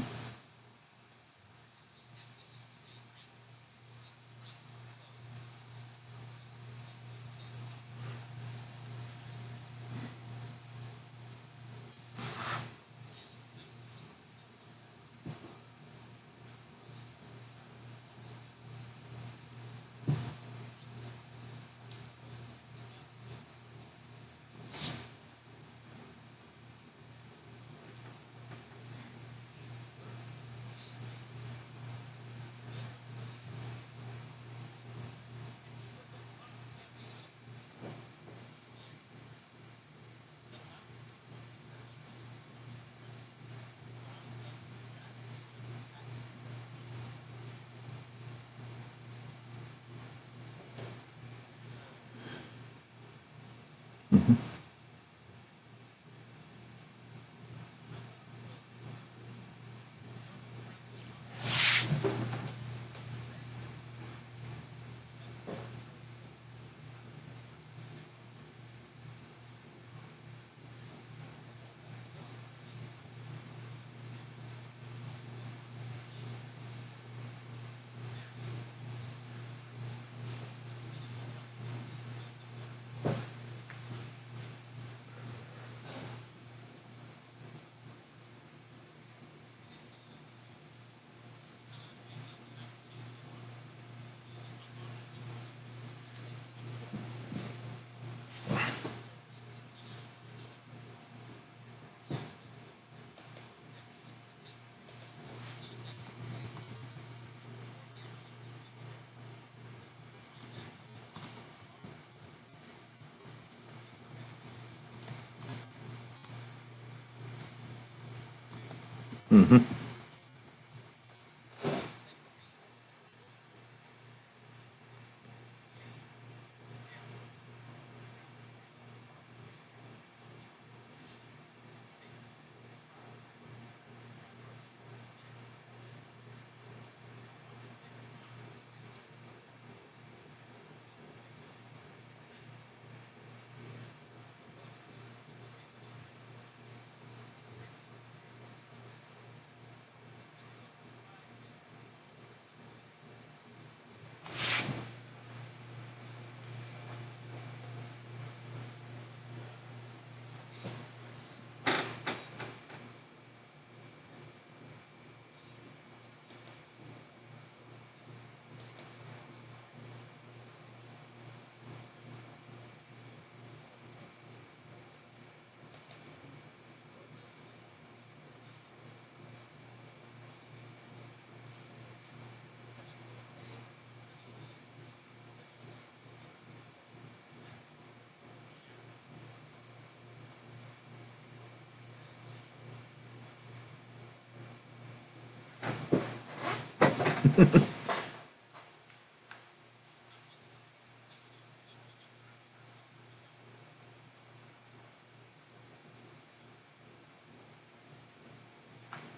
Hmm.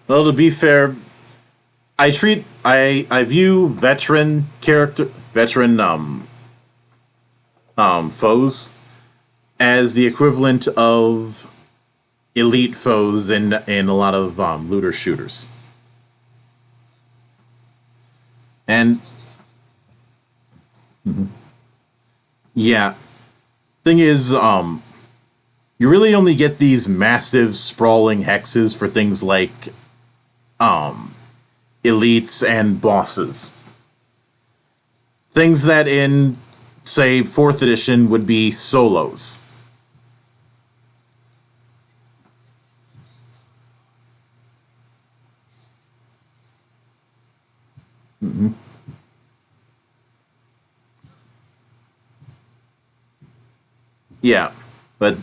Well, to be fair, I view veteran foes as the equivalent of elite foes in a lot of looter shooters. And yeah, thing is, you really only get these massive sprawling hexes for things like elites and bosses. Things that in say fourth edition would be solos. Hmm. Yeah, but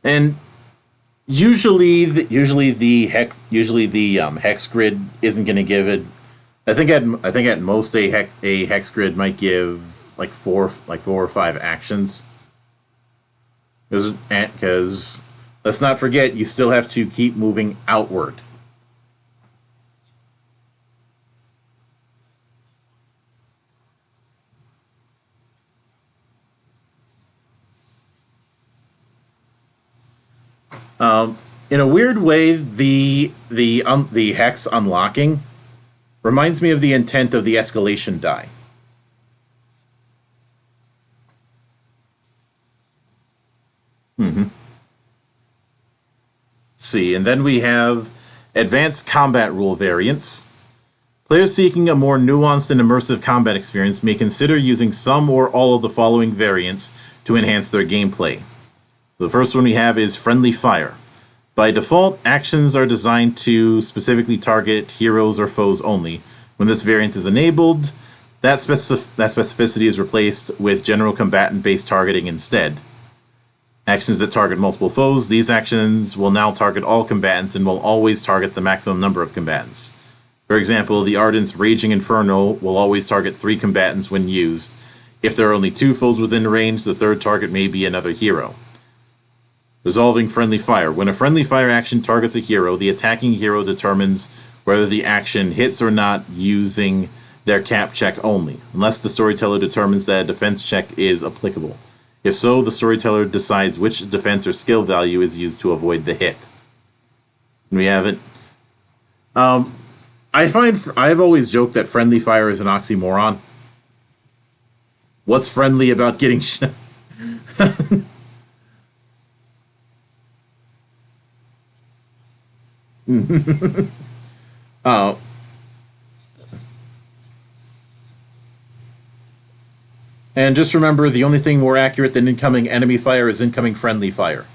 and usually the hex grid isn't going to give it. I think at most a hex grid might give like four or five actions because let's not forget you still have to keep moving outward. In a weird way, the hex unlocking reminds me of the intent of the escalation die. Let's see, and then we have advanced combat rule variants. Players seeking a more nuanced and immersive combat experience may consider using some or all of the following variants to enhance their gameplay. The first one we have is Friendly Fire. By default, actions are designed to specifically target heroes or foes only. When this variant is enabled, that specificity is replaced with general combatant-based targeting instead. Actions that target multiple foes, these actions will now target all combatants and will always target the maximum number of combatants. For example, the Ardent's Raging Inferno will always target 3 combatants when used. If there are only 2 foes within range, the third target may be another hero. Resolving Friendly Fire. When a Friendly Fire action targets a hero, the attacking hero determines whether the action hits or not using their cap check only, unless the storyteller determines that a defense check is applicable. If so, the storyteller decides which defense or skill value is used to avoid the hit. We have it. I've always joked that Friendly Fire is an oxymoron. What's friendly about getting shot? Oh. And just remember, the only thing more accurate than incoming enemy fire is incoming friendly fire.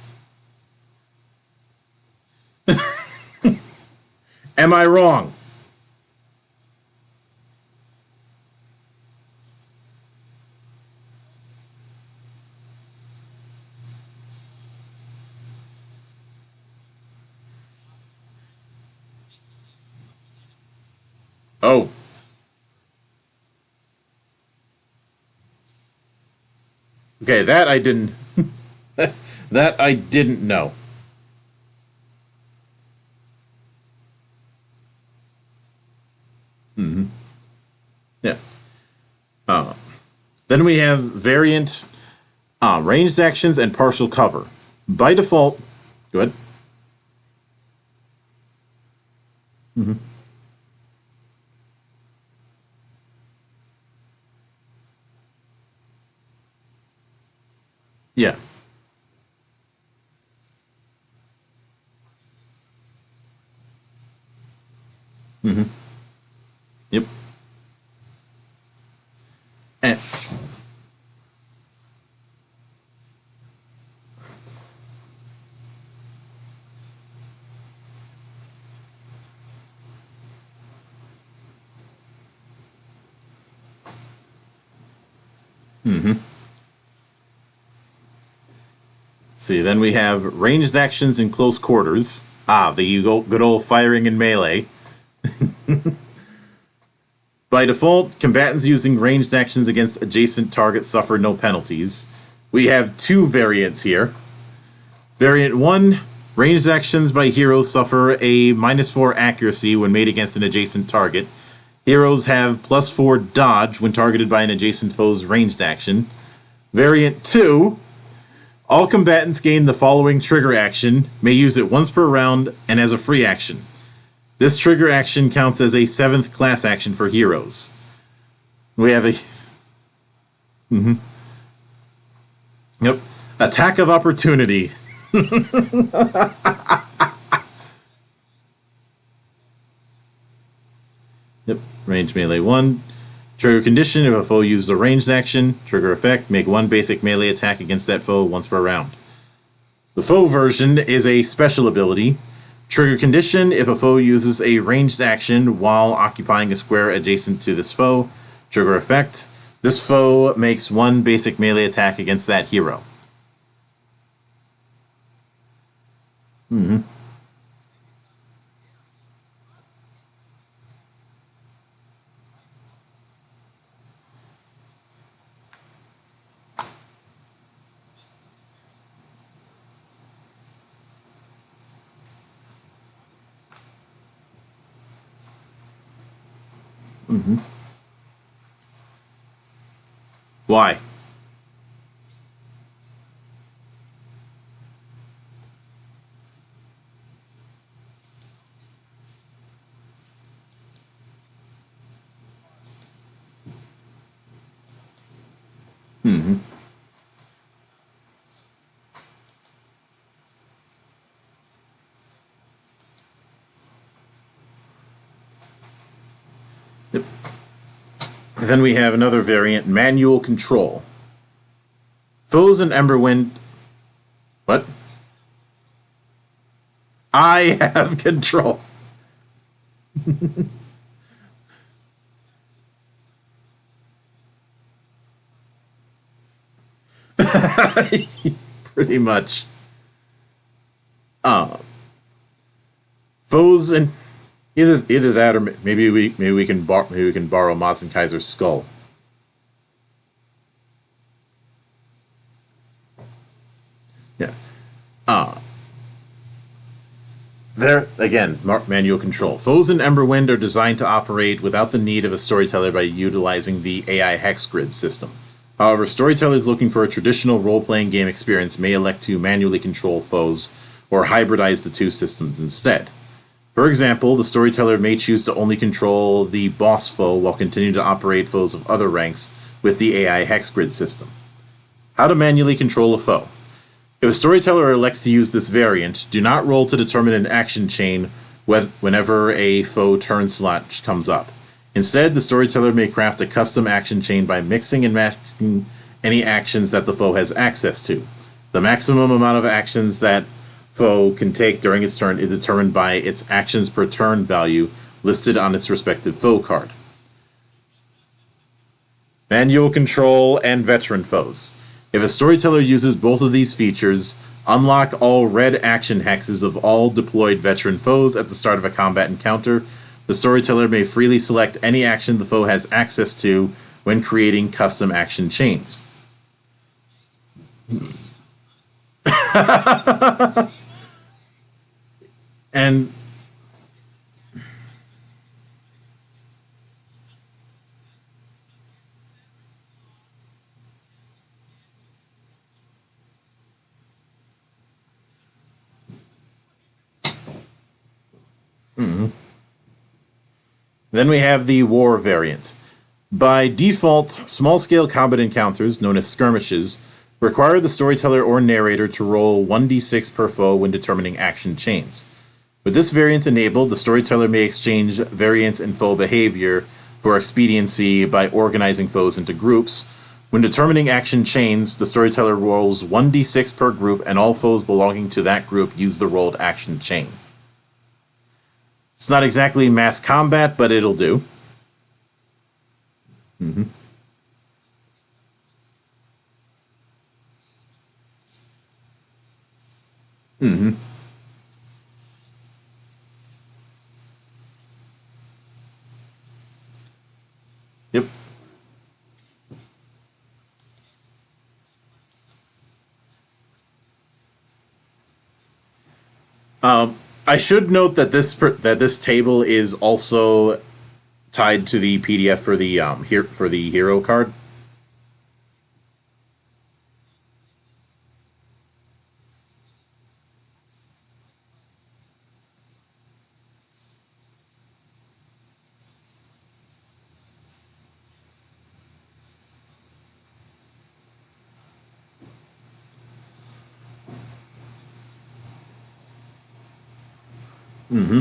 Am I wrong? Oh. Okay, that I didn't. That I didn't know. Yeah. Uh, then we have variant ranged actions and partial cover. By default, go ahead. Yeah. Yep. And, see, then we have ranged actions in close quarters. The good old firing in melee. By default, combatants using ranged actions against adjacent targets suffer no penalties. We have 2 variants here. Variant 1, ranged actions by heroes suffer a -4 accuracy when made against an adjacent target. Heroes have +4 dodge when targeted by an adjacent foe's ranged action. Variant 2, all combatants gain the following trigger action, may use it once per round, and as a free action. This trigger action counts as a 7th class action for heroes. We have a... Yep. Attack of Opportunity. Yep. Range melee 1. Trigger condition, if a foe uses a ranged action. Trigger effect, make 1 basic melee attack against that foe once per round. The foe version is a special ability. Trigger condition, if a foe uses a ranged action while occupying a square adjacent to this foe. Trigger effect, this foe makes 1 basic melee attack against that hero. Why? Mm-hmm. Yep. Then we have another variant, manual control. Foes in Emberwind. What? I have control. Pretty much. Uh, Foes and either that or maybe we can borrow Kaiser's skull. Yeah. Uh, there again, manual control. Foes in Emberwind are designed to operate without the need of a storyteller by utilizing the AI hex grid system. However, storytellers looking for a traditional role-playing game experience may elect to manually control foes or hybridize the two systems instead. For example, the storyteller may choose to only control the boss foe while continuing to operate foes of other ranks with the AI hex grid system. How to manually control a foe. If a storyteller elects to use this variant, do not roll to determine an action chain whenever a foe turn slot comes up. Instead, the storyteller may craft a custom action chain by mixing and matching any actions that the foe has access to. The maximum amount of actions that foe can take during its turn is determined by its actions per turn value listed on its respective foe card. Manual control and veteran foes. If a storyteller uses both of these features, unlock all red action hexes of all deployed veteran foes at the start of a combat encounter. The storyteller may freely select any action the foe has access to when creating custom action chains. And then we have the war variant. By default, small-scale combat encounters, known as skirmishes, require the storyteller or narrator to roll 1d6 per foe when determining action chains. With this variant enabled, the storyteller may exchange variants in foe behavior for expediency by organizing foes into groups. When determining action chains, the storyteller rolls 1d6 per group, and all foes belonging to that group use the rolled action chain. It's not exactly mass combat, but it'll do. Mm-hmm. Mm-hmm. Yep. I should note that this table is also tied to the PDF for the hero card. Mm-hmm.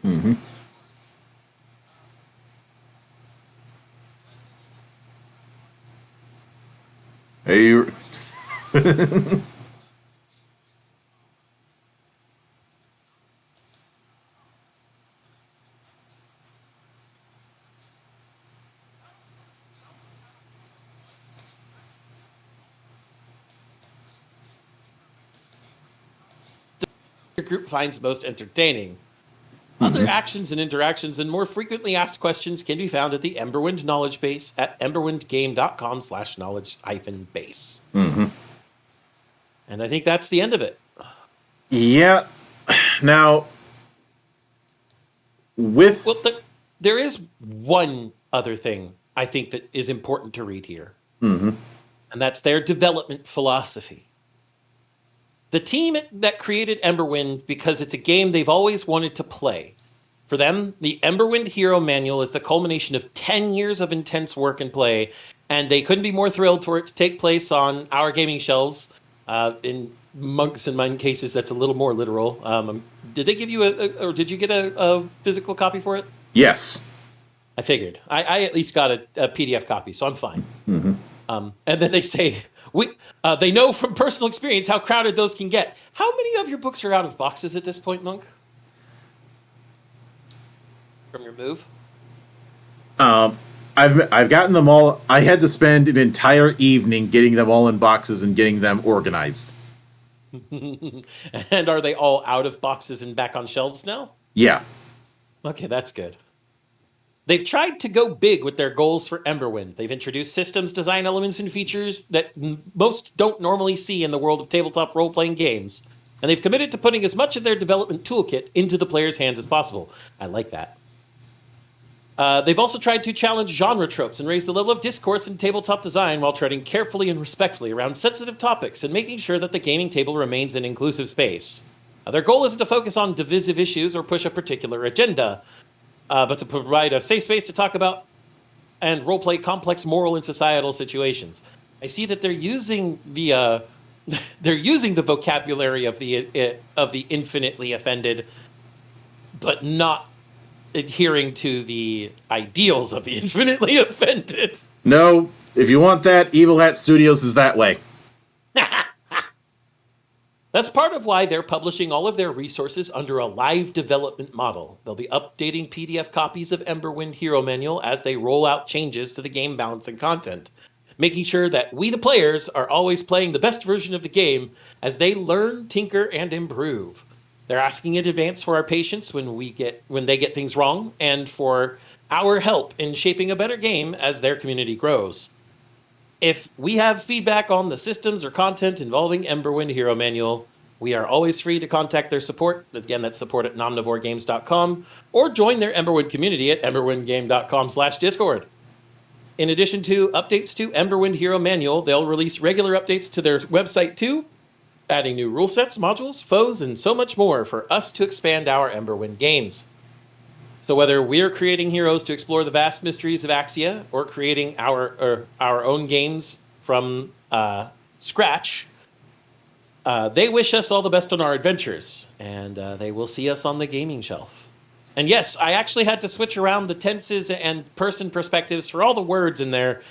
Mm-hmm. Hey, your group finds most entertaining. Other actions and interactions and more frequently asked questions can be found at the Emberwind knowledge base at emberwindgame.com/knowledge-base. Mm-hmm. And I think that's the end of it. Yeah. Now, With there is one other thing I think that is important to read here, mm-hmm. and that's their development philosophy. The team that created Emberwind, because it's a game they've always wanted to play. For them, the Emberwind Hero Manual is the culmination of 10 years of intense work and play, and they couldn't be more thrilled for it to take place on our gaming shelves. In Monk's and mine cases, that's a little more literal. Did they give you or did you get a physical copy for it? Yes. I figured. I at least got a PDF copy, so I'm fine. Mm-hmm. And then they say, they know from personal experience how crowded those can get. How many of your books are out of boxes at this point, Monk? From your move? I've gotten them all. I had to spend an entire evening getting them all in boxes and getting them organized. And are they all out of boxes and back on shelves now? Yeah. Okay, that's good. They've tried to go big with their goals for Emberwind. They've introduced systems, design elements, and features that most don't normally see in the world of tabletop role-playing games. And they've committed to putting as much of their development toolkit into the player's hands as possible. I like that. They've also tried to challenge genre tropes and raise the level of discourse in tabletop design while treading carefully and respectfully around sensitive topics and making sure that the gaming table remains an inclusive space. Their goal isn't to focus on divisive issues or push a particular agenda, but to provide a safe space to talk about and roleplay complex moral and societal situations. I see that they're using the vocabulary of the infinitely offended, but not adhering to the ideals of the infinitely offended. No, if you want that, Evil Hat Studios is that way. That's part of why they're publishing all of their resources under a live development model. They'll be updating PDF copies of Emberwind Hero Manual as they roll out changes to the game balance and content, making sure that we, the players, are always playing the best version of the game as they learn, tinker, and improve. They're asking in advance for our patience when they get things wrong, and for our help in shaping a better game as their community grows. If we have feedback on the systems or content involving Emberwind Hero Manual, we are always free to contact their support. Again, that's support@nomnivoregames.com, or join their Emberwind community at emberwindgame.com/discord. In addition to updates to Emberwind Hero Manual, they'll release regular updates to their website too, adding new rule sets, modules, foes, and so much more for us to expand our Emberwind games. So whether we're creating heroes to explore the vast mysteries of Axia or creating our own games from scratch, they wish us all the best on our adventures, and they will see us on the gaming shelf. And yes, I actually had to switch around the tenses and person perspectives for all the words in there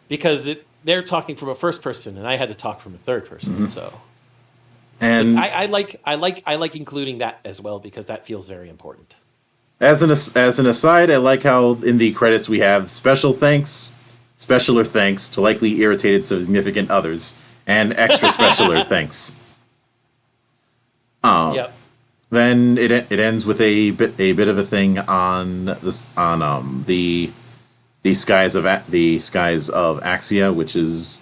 because they're talking from a first person, and I had to talk from a third person. Mm-hmm. So. And I like including that as well because that feels very important. As an aside, I like how in the credits we have specialer thanks to likely irritated significant others, and extra specialer thanks. Yep. Then it ends with a bit of a thing on the skies of Axia, which is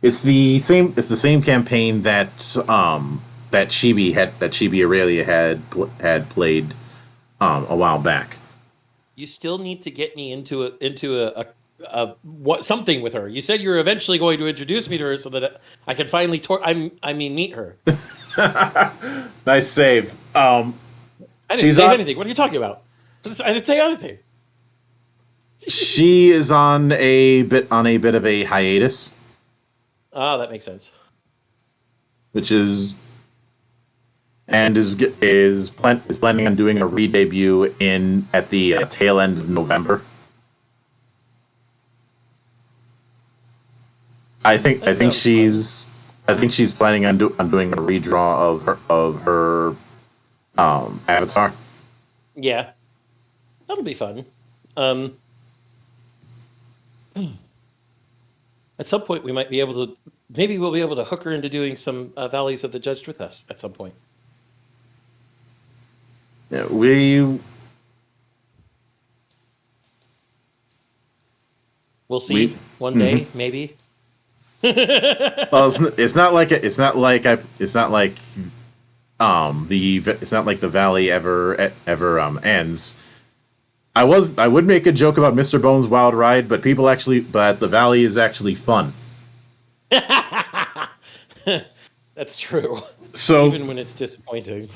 it's the same campaign that Chibi Aurelia had played a while back. You still need to get me into something with her. You said you were eventually going to introduce me to her so that I can finally meet her. Nice save. I didn't say anything. What are you talking about? I didn't say anything. She is on a bit of a hiatus. Oh, that makes sense. Which is planning on doing a re-debut at the tail end of November. I think she's planning on doing a redraw of her avatar. Yeah, that'll be fun. At some point, we'll be able to hook her into doing some Valleys of the Judged with us at some point. Yeah, we'll see one day, maybe. Well, it's not like It's not like the valley ever ends. I would make a joke about Mr. Bones' Wild Ride, but the valley is actually fun. That's true. So even when it's disappointing.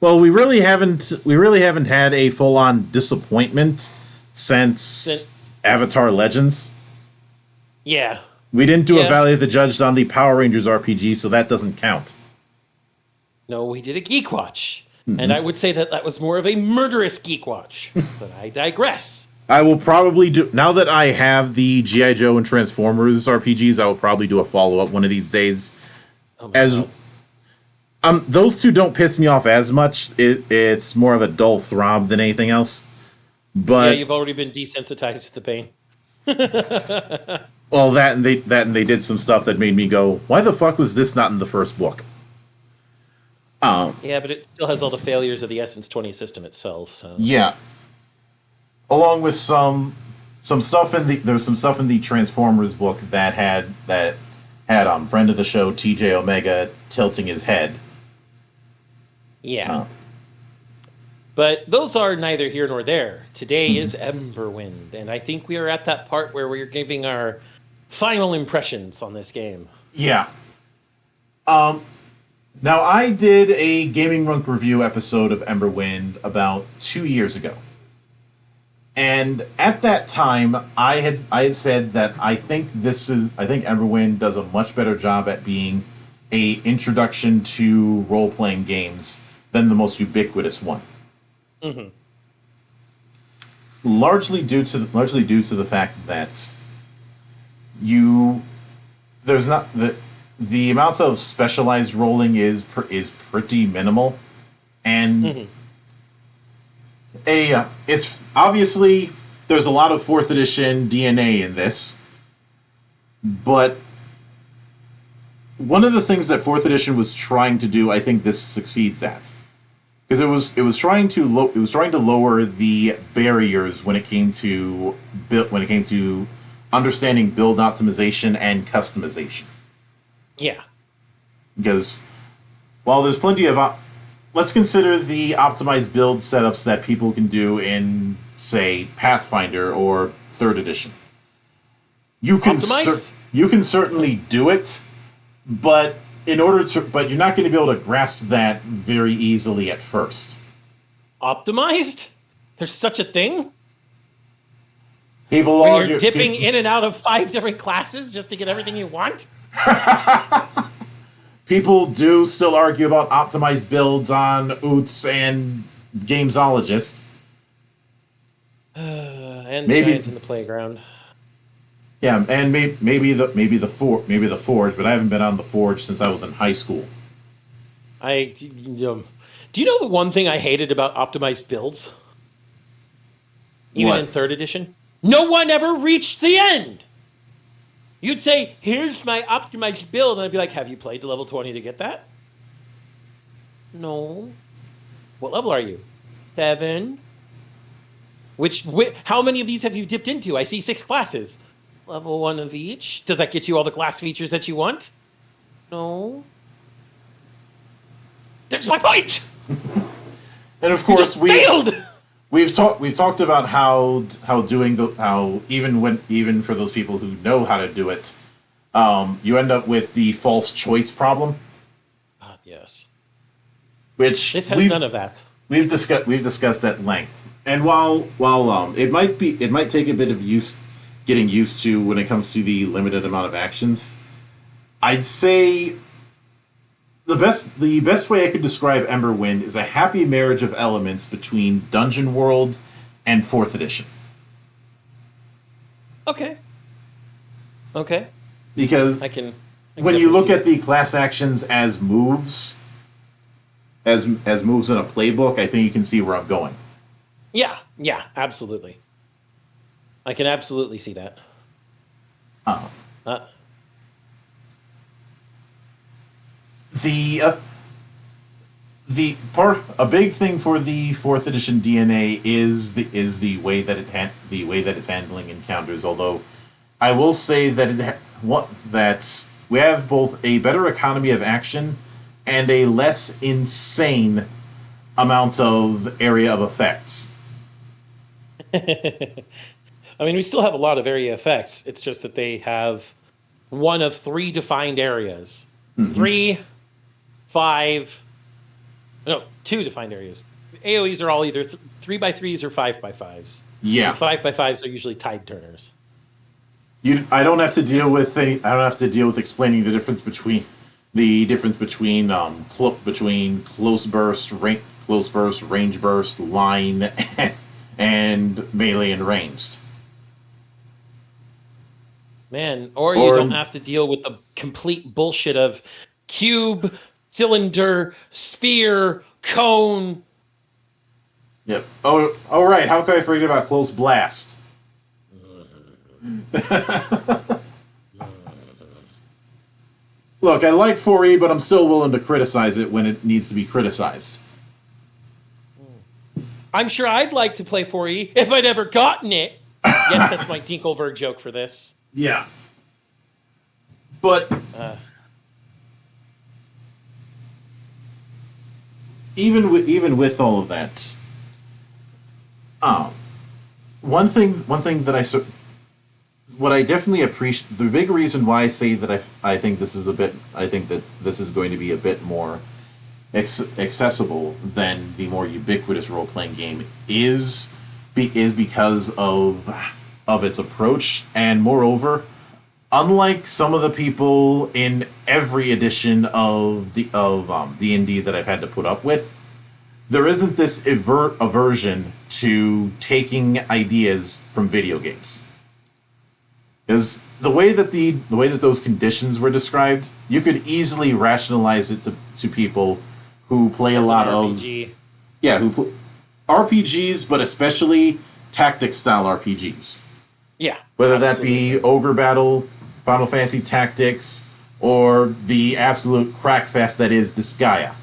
well, we really haven't had a full on disappointment since Avatar Legends. Yeah. We didn't do a Valley of the Judge on the Power Rangers RPG, so that doesn't count. No, we did a Geek Watch. And I would say that was more of a murderous Geek Watch. But I digress. I will probably do, now that I have the G.I. Joe and Transformers RPGs, I will probably do a follow-up one of these days. Oh those two don't piss me off as much. It's more of a dull throb than anything else. But yeah, you've already been desensitized to the pain. Well, that and they did some stuff that made me go, why the fuck was this not in the first book? Yeah, but it still has all the failures of the Essence 20 system itself. So yeah, along with some stuff there's some stuff in the Transformers book that had friend of the show TJ Omega tilting his head. Yeah. But those are neither here nor there. Today is Emberwind, and I think we are at that part where we're giving our final impressions on this game. Yeah. Now, I did a Gaming Runk review episode of Emberwind about 2 years ago. And at that time, I had said that I think Emberwind does a much better job at being a introduction to role-playing games than the most ubiquitous one. Mm-hmm. Largely due to the fact that the amount of specialized rolling is pretty minimal, and it's obviously there's a lot of 4th edition DNA in this, but one of the things that 4th edition was trying to do, I think this succeeds at, because it was trying to lower the barriers when it came to understanding build optimization and customization. Yeah. Because while there's plenty of let's consider the optimized build setups that people can do in, say, Pathfinder or 3rd edition. You can certainly do it, but you're not going to be able to grasp that very easily at first. Optimized? There's such a thing? You're dipping in and out of 5 different classes just to get everything you want? People do still argue about optimized builds on Oots and Gamesologist. And Giant in the Playground. Yeah, and maybe the Forge, but I haven't been on the Forge since I was in high school. Do you know the one thing I hated about optimized builds? Even in 3rd edition? No one ever reached the end! You'd say, here's my optimized build, and I'd be like, have you played to level 20 to get that? No. What level are you? 7. How many of these have you dipped into? I see 6 classes. Level 1 of each. Does that get you all the class features that you want? No. That's my point! And of course, failed! We've talked about how even for those people who know how to do it, you end up with the false choice problem. Yes. Which this has none of that. We've discussed at length. And while it might take a bit of getting used to when it comes to the limited amount of actions, I'd say the best way I could describe Emberwind is a happy marriage of elements between Dungeon World and 4th edition. Okay. Because when you look at the class actions as moves, as moves in a playbook, I think you can see where I'm going. Yeah, absolutely. I can absolutely see that. A big thing for the 4th edition DNA is the way that it's handling encounters. Although I will say that we have both a better economy of action and a less insane amount of area of effects. I mean, we still have a lot of area effects. It's just that they have one of 3 defined areas. 3, 5, no, 2 defined areas. AoEs are all either 3x3s or 5x5s. Yeah, 5x5s are usually tide turners. I don't have to deal with explaining the difference between close burst, range burst, line, and melee and ranged. Man, or you don't have to deal with the complete bullshit of cube, cylinder, sphere, cone. Yep. Oh, right. How could I forget about close blast? Look, I like 4E, but I'm still willing to criticize it when it needs to be criticized. I'm sure I'd like to play 4E if I'd ever gotten it. Yes, that's my Dinkelberg joke for this. Yeah. But even with all of that, one thing that what I definitely appreciate, the big reason why I say that I think that this is going to be a bit more accessible than the more ubiquitous role-playing game is because of its approach, and moreover, unlike some of the people in every edition of D&D that I've had to put up with, there isn't this aversion to taking ideas from video games. Because the way that those conditions were described, you could easily rationalize it to people who play a lot of RPGs, but especially tactics style RPGs. Yeah, whether that be Ogre Battle, Final Fantasy Tactics, or the absolute crackfest that is Disgaea.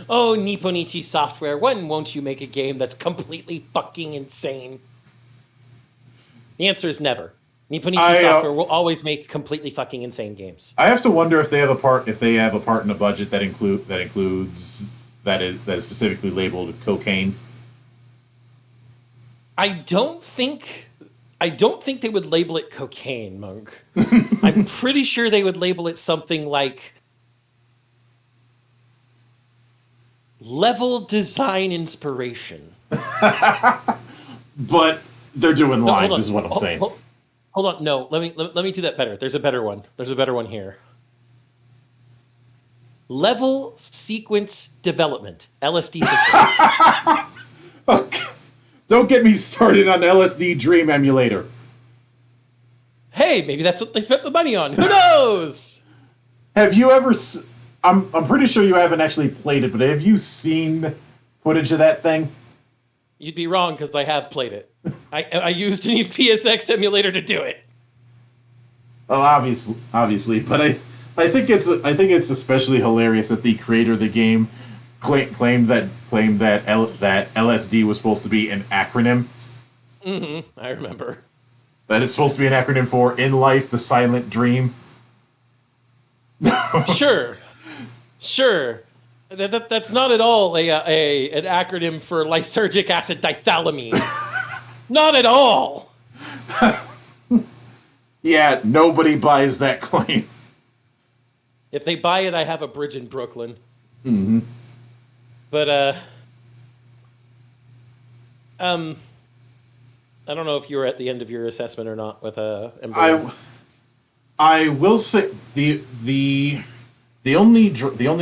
Oh, Nipponichi Software, when won't you make a game that's completely fucking insane? The answer is never. Nipponichi Software will always make completely fucking insane games. I have to wonder if they have a part in a budget that is specifically labeled cocaine. I don't think they would label it cocaine, Monk. I'm pretty sure they would label it something like level design inspiration. But they're doing lines, is what I'm saying. Hold on, no. Let me do that better. There's a better one. There's a better one here. Level sequence development, LSD. Okay. Don't get me started on LSD Dream Emulator. Hey, maybe that's what they spent the money on. Who knows? Have you ever... I'm pretty sure you haven't actually played it, but have you seen footage of that thing? You'd be wrong, because I have played it. I used an PSX emulator to do it. Well, obviously, but I think it's especially hilarious that the creator of the game claimed that LSD was supposed to be an acronym. Mm-hmm. I remember. That it's supposed to be an acronym for In Life, the Silent Dream. Sure. That's not at all an acronym for lysergic acid dithylamine. Not at all. Yeah, nobody buys that claim. If they buy it, I have a bridge in Brooklyn. Mm-hmm. But I don't know if you were at the end of your assessment or not with Emberwind. I will say the only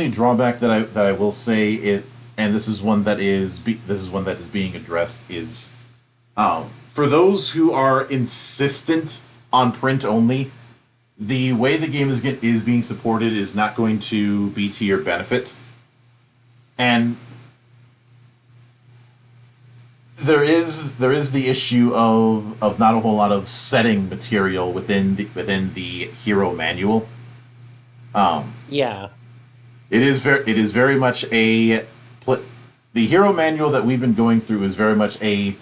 drawback that I will say it, and this is one that is being addressed, is for those who are insistent on print only, the way the game is being supported is not going to be to your benefit, and there is the issue of not a whole lot of setting material within the hero manual. Yeah, it is very much the hero manual that we've been going through is very much a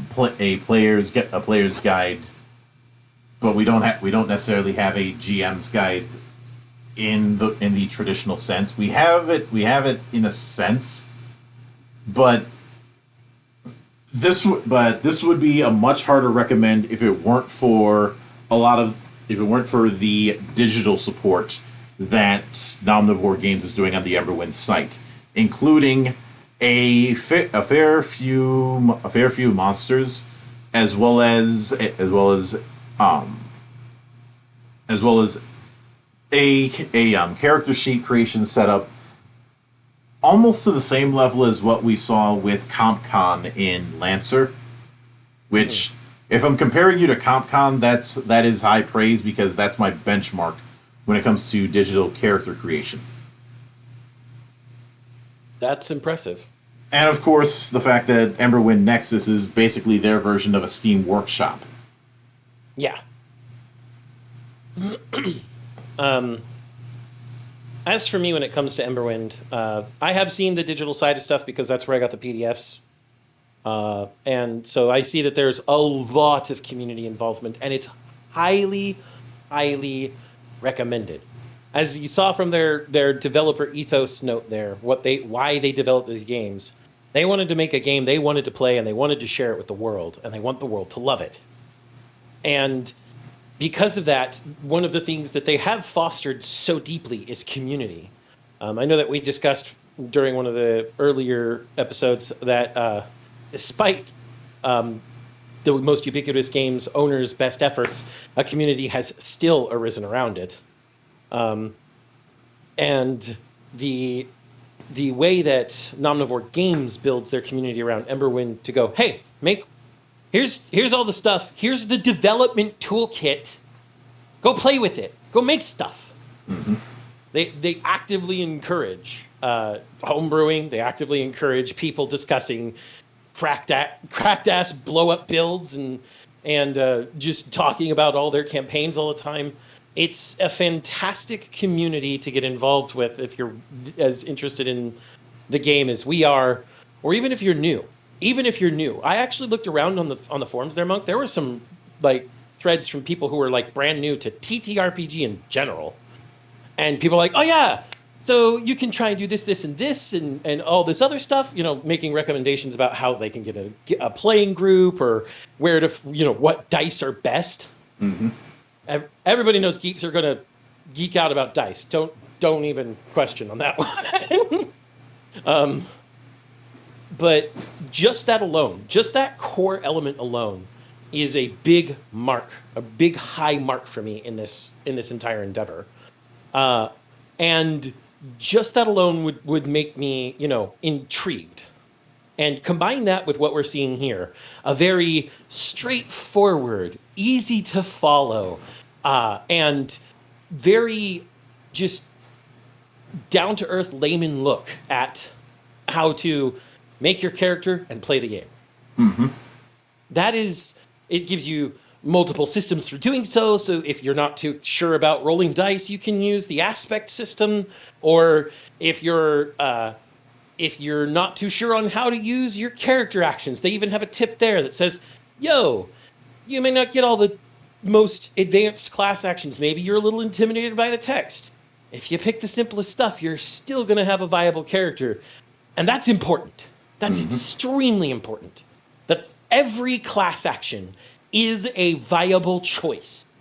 player's guide but we don't necessarily have a GM's guide in the traditional sense. We have it in a sense, but this would be a much harder recommend if it weren't for the digital support that Nomnivore Games is doing on the Emberwind site, including a fair few monsters, as well as a character sheet creation setup, almost to the same level as what we saw with CompCon in Lancer. Which, if I'm comparing you to CompCon, that is high praise, because that's my benchmark when it comes to digital character creation. That's impressive. And of course, the fact that Emberwind Nexus is basically their version of a Steam Workshop. Yeah. As for me, when it comes to Emberwind, I have seen the digital side of stuff because that's where I got the PDFs. And so I see that there's a lot of community involvement, and it's highly, highly recommended. As you saw from their developer ethos note there, why they developed these games. They wanted to make a game they wanted to play, and they wanted to share it with the world, and they want the world to love it. And because of that, one of the things that they have fostered so deeply is community. I know that we discussed during one of the earlier episodes that despite the most ubiquitous game's owner's best efforts, a community has still arisen around it. And the way that Nomnivore Games builds their community around Emberwind to go, hey, here's all the stuff. Here's the development toolkit. Go play with it. Go make stuff. Mm-hmm. They actively encourage homebrewing. They actively encourage people discussing cracked ass blow up builds and just talking about all their campaigns all the time. It's a fantastic community to get involved with if you're as interested in the game as we are, or even if you're new. I actually looked around on the forums there, Monk. There were some like threads from people who were like brand new to TTRPG in general, and people were like, oh yeah, so you can try and do this and this and all this other stuff, making recommendations about how they can get a playing group, or where to, what dice are best. Mm-hmm. Everybody knows geeks are going to geek out about dice. Don't even question on that one. But just that alone, just that core element alone, is a big mark, a big high mark for me in this entire endeavor. And just that alone would make me, intrigued. And combine that with what we're seeing here, a very straightforward, easy to follow, and very just down-to-earth layman look at how to make your character and play the game. Mm-hmm. It gives you multiple systems for doing so. So if you're not too sure about rolling dice, you can use the aspect system. Or if you're not too sure on how to use your character actions, they even have a tip there that says, yo, you may not get all the most advanced class actions. Maybe you're a little intimidated by the text. If you pick the simplest stuff, you're still going to have a viable character. And that's important. That's extremely important. That every class action is a viable choice.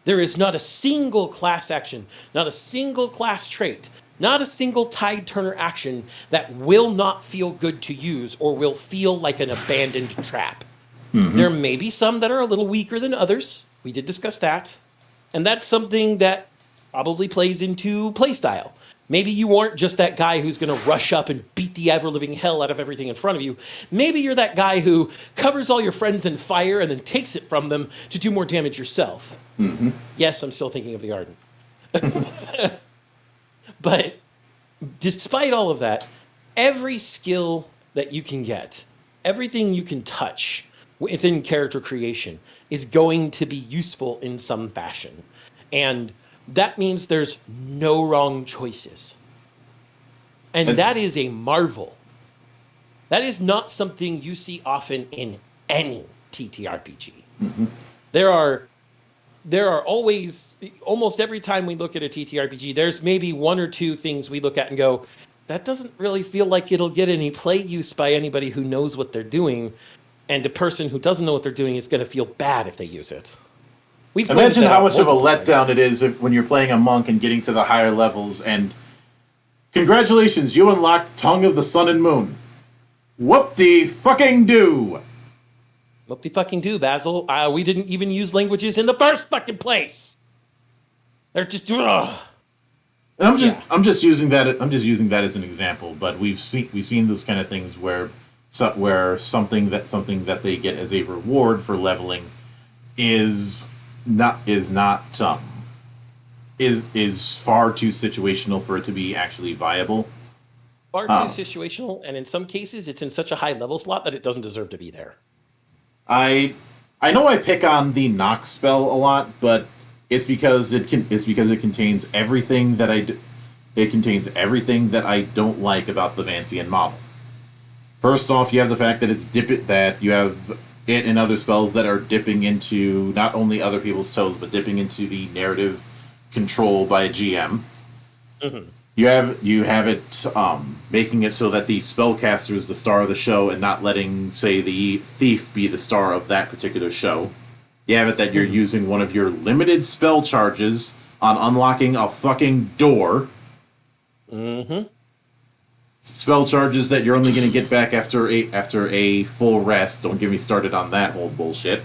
There is not a single class action, not a single class trait, not a single Tide Turner action that will not feel good to use or will feel like an abandoned trap. Mm-hmm. There may be some that are a little weaker than others. We did discuss that. And that's something that probably plays into playstyle. Maybe you aren't just that guy who's going to rush up and beat the ever-living hell out of everything in front of you. Maybe you're that guy who covers all your friends in fire and then takes it from them to do more damage yourself. Mm-hmm. Yes, I'm still thinking of the Arden. But despite all of that, every skill that you can get, everything you can touch within character creation is going to be useful in some fashion. And that means there's no wrong choices. And that is a marvel. That is not something you see often in any TTRPG. Mm-hmm. There are there are always, almost every time we look at a TTRPG, there's maybe one or two things we look at and go, that doesn't really feel like it'll get any play use by anybody who knows what they're doing, and a person who doesn't know what they're doing is going to feel bad if they use it. Imagine how much of a letdown it is when you're playing a monk and getting to the higher levels, and congratulations, you unlocked Tongue of the Sun and Moon. Whoop-de-fucking-do! Whoop-de-fucking-do, Basil. We didn't even use languages in the first fucking place. They're just... Ugh. And I'm just using that as an example, but we've seen those kind of things where something that they get as a reward for leveling is far too situational for it to be actually viable. Far too situational, and in some cases, it's in such a high level slot that it doesn't deserve to be there. I know I pick on the knock spell a lot, but it's because it contains everything that I don't like about the Vancian model. First off, you have the fact that you have it and other spells that are dipping into not only other people's toes, but dipping into the narrative control by a GM. Mm-hmm. You have it making it so that the spellcaster is the star of the show and not letting, say, the thief be the star of that particular show. You have it that you're using one of your limited spell charges on unlocking a fucking door. Mm-hmm. Spell charges that you're only going to get back after a full rest. Don't get me started on that whole bullshit.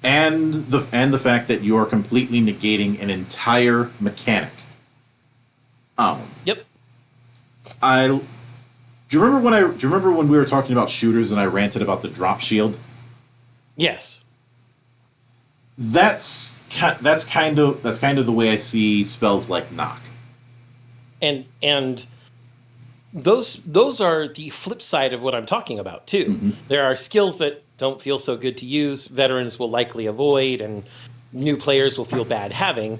And the fact that you are completely negating an entire mechanic. Yep. Do you remember when we were talking about shooters and I ranted about the drop shield? Yes. That's kind of the way I see spells like knock. And those are the flip side of what I'm talking about too. Mm-hmm. There are skills that don't feel so good to use, veterans will likely avoid, and new players will feel bad having.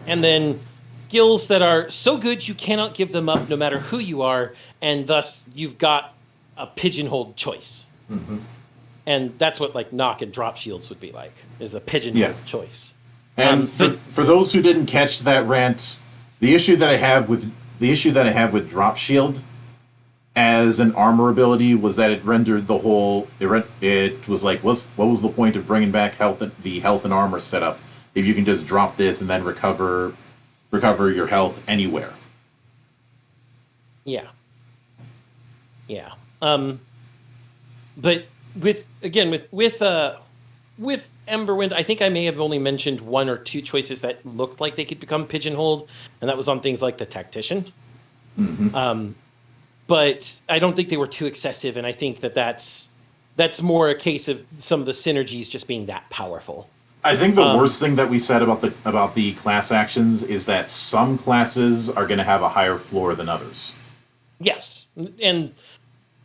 And then skills that are so good you cannot give them up no matter who you are, and thus you've got a pigeonholed choice. Mm-hmm. And that's what like knock and drop shields would be like, is a pigeonholed choice. And for those who didn't catch that rant, the issue that I have with drop shield as an armor ability was that it rendered the whole... It was like, what was the point of bringing back the health and armor setup if you can just drop this and then recover your health anywhere? Yeah. Yeah. But with Emberwind, I think I may have only mentioned one or two choices that looked like they could become pigeonholed, and that was on things like the Tactician. Mm-hmm. But I don't think they were too excessive, and I think that's more a case of some of the synergies just being that powerful. I think the worst thing that we said about the class actions is that some classes are going to have a higher floor than others. Yes, and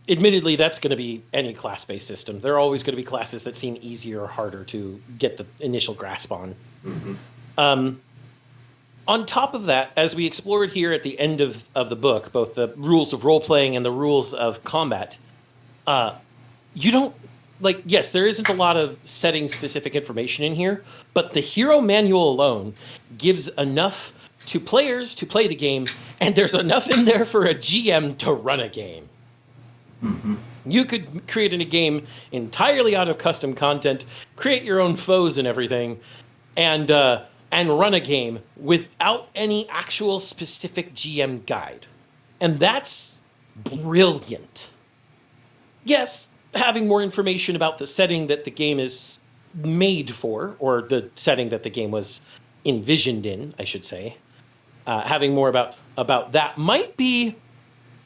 admittedly, that's going to be any class-based system. There are always going to be classes that seem easier or harder to get the initial grasp on. Mm-hmm. On top of that, as we explored here at the end of the book, both the rules of role-playing and the rules of combat, you don't... Like, yes, there isn't a lot of setting-specific information in here, but the hero manual alone gives enough to players to play the game, and there's enough in there for a GM to run a game. Mm-hmm. You could create a game entirely out of custom content, create your own foes and everything, and run a game without any actual specific GM guide. And that's brilliant. Yes, having more information about the setting that the game is made for, or the setting that the game was envisioned in, I should say, having more about that might be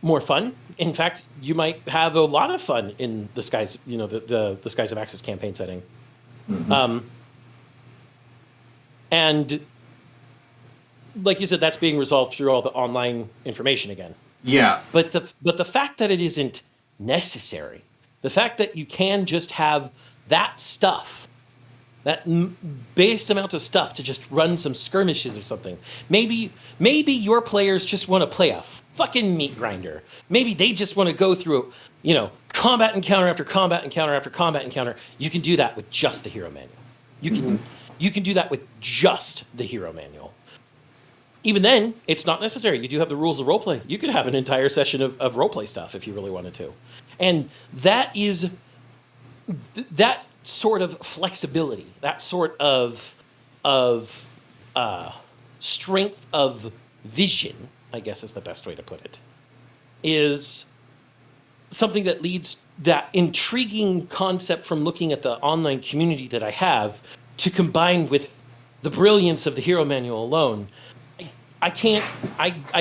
more fun. In fact, you might have a lot of fun in the Skies, the Skies of Axis campaign setting. Mm-hmm. And like you said, that's being resolved through all the online information again. Yeah. But the fact that it isn't necessary, the fact that you can just have that stuff base amount of stuff to just run some skirmishes or something. Maybe your players just want to play a fucking meat grinder. Maybe they just want to go through, combat encounter after combat encounter after combat encounter. You can do that with just the hero manual. You can do that with just the hero manual. Even then, it's not necessary. You do have the rules of roleplay. You could have an entire session of roleplay stuff if you really wanted to. And that is that sort of flexibility, that sort of strength of vision, I guess is the best way to put it, is something that leads that intriguing concept from looking at the online community that I have to combine with the brilliance of the hero manual alone. I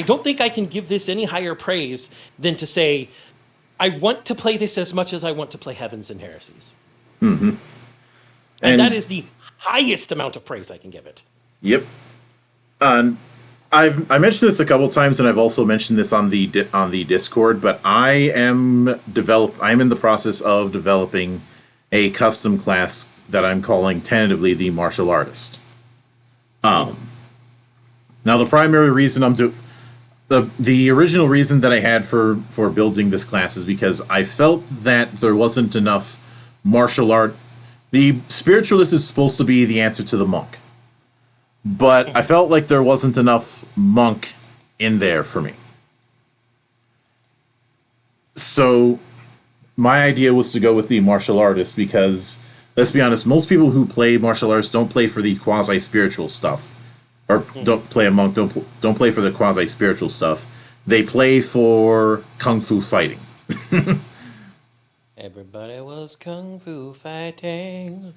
don't think I can give this any higher praise than to say I want to play this as much as I want to play Heavens and Heresies. Mm-hmm. And that is the highest amount of praise I can give it. Yep. I mentioned this a couple times, and I've also mentioned this on the Discord. But I am in the process of developing a custom class that I'm calling tentatively the Martial Artist. Now the primary reason the original reason that I had for building this class is because I felt that there wasn't enough martial art. The spiritualist is supposed to be the answer to the monk, but I felt like there wasn't enough monk in there for me. So my idea was to go with the martial artist because, let's be honest, most people who play martial arts don't play for the quasi-spiritual stuff. Or don't play a monk, don't play for the quasi-spiritual stuff. They play for kung fu fighting. Everybody was kung fu fighting.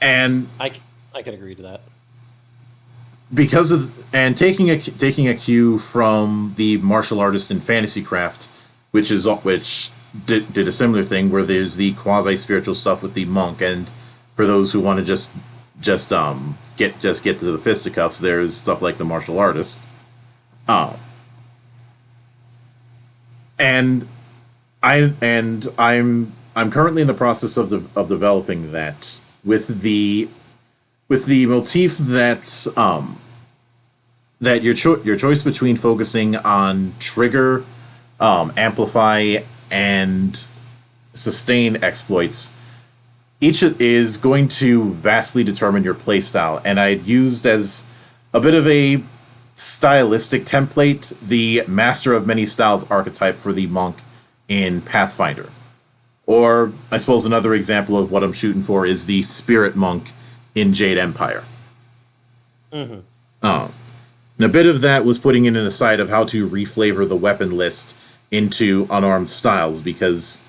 And I can agree to that. Because of taking a cue from the martial artist in Fantasy Craft, which did a similar thing where there's the quasi-spiritual stuff with the monk, and for those who want to just get to the fisticuffs, there's stuff like the martial artist. And I'm currently in the process of developing that with the motif that your choice between focusing on trigger, amplify, and sustain exploits, each is going to vastly determine your playstyle, and I'd used as a bit of a stylistic template the Master of Many Styles archetype for the monk in Pathfinder. Or, I suppose another example of what I'm shooting for is the Spirit Monk in Jade Empire. Mm-hmm. And a bit of that was putting in an aside of how to reflavor the weapon list into unarmed styles, because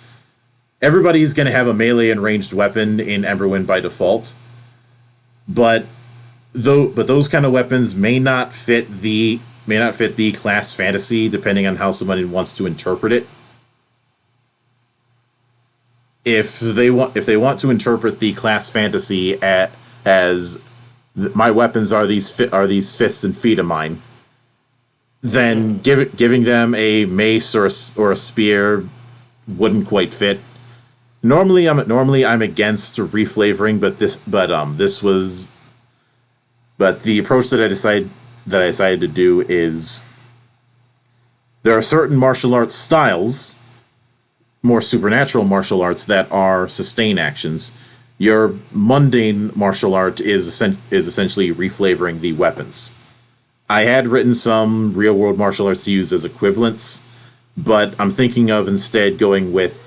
everybody's going to have a melee and ranged weapon in Emberwind by default, but those kind of weapons may not fit the class fantasy, depending on how somebody wants to interpret it. If they want to interpret the class fantasy as my weapons are these fists and feet of mine, then giving them a mace or a spear wouldn't quite fit. Normally I'm against reflavoring, but the approach that I decided to do is there are certain martial arts styles, more supernatural martial arts, that are sustain actions. Your mundane martial art is essentially reflavoring the weapons. I had written some real world martial arts to use as equivalents, but I'm thinking of instead going with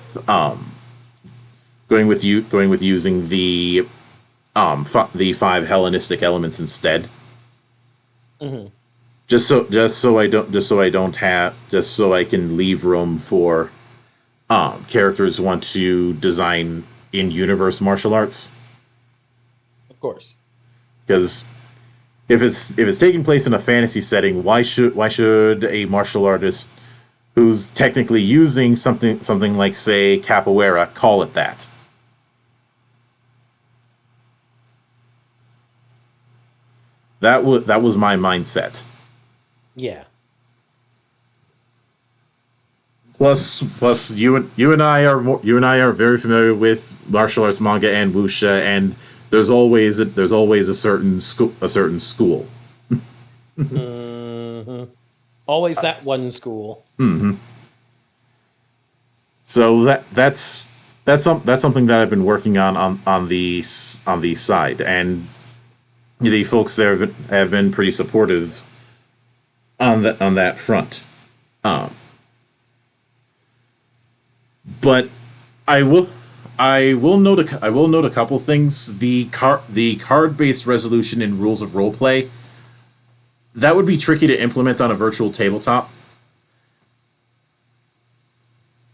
using the 5 Hellenistic elements instead. Mm-hmm. Just so I can leave room for characters who want to design in-universe martial arts. Of course. Because if it's taking place in a fantasy setting, why should a martial artist who's technically using something like, say, capoeira call it that? That was my mindset. Yeah. Plus, you and I are very familiar with martial arts manga and wuxia, and there's always a certain school. Mm-hmm. Always that one school. Mm-hmm. So that's something that I've been working on the side, and the folks there have been pretty supportive on that front. But I will I will note a couple things. The card based resolution in rules of roleplay, that would be tricky to implement on a virtual tabletop.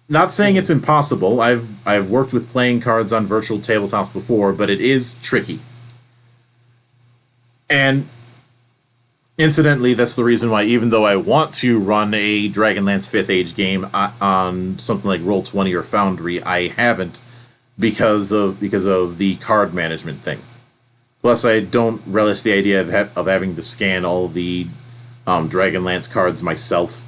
Not saying it's impossible. I've worked with playing cards on virtual tabletops before, but it is tricky. And incidentally, that's the reason why, even though I want to run a Dragonlance 5th Age game on something like Roll20 or Foundry, I haven't because of the card management thing. Plus, I don't relish the idea of having to scan all the Dragonlance cards myself.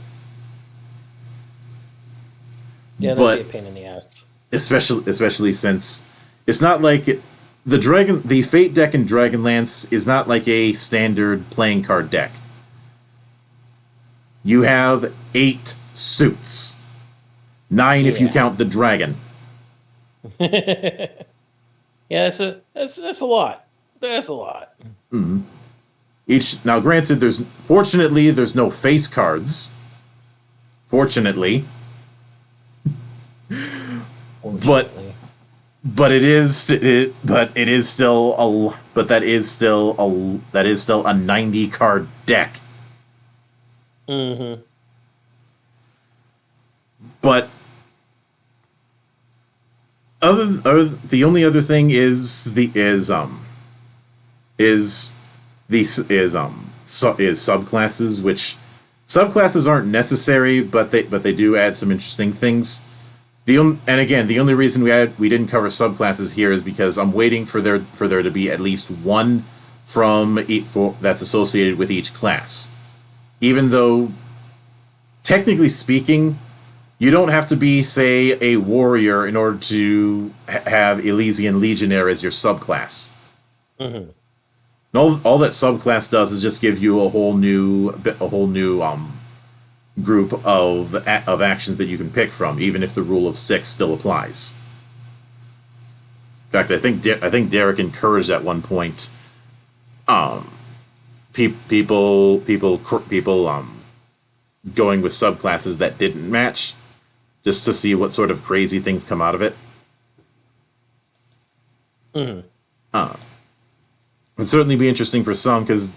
Yeah, that'd be a pain in the ass. Especially since it's not like the Fate deck in Dragonlance is not like a standard playing card deck. You have 8 suits, 9 if you count the dragon. Yeah, that's a lot. That's a lot. Mm-hmm. Now, granted, fortunately there's no face cards. Fortunately. But that is still a 90 card deck. Mm-hmm. But the only other thing is subclasses, which subclasses aren't necessary, but they do add some interesting things. And again, the only reason we didn't cover subclasses here is because I'm waiting for there to be at least one that's associated with each class. Even though, technically speaking, you don't have to be, say, a warrior in order to have Elysian Legionnaire as your subclass. Mm-hmm. All that subclass does is just give you a whole new group of actions that you can pick from, even if the rule of 6 still applies. In fact, I think Derek encouraged at one point people going with subclasses that didn't match, just to see what sort of crazy things come out of it. Mm-hmm. It'd certainly be interesting for some, because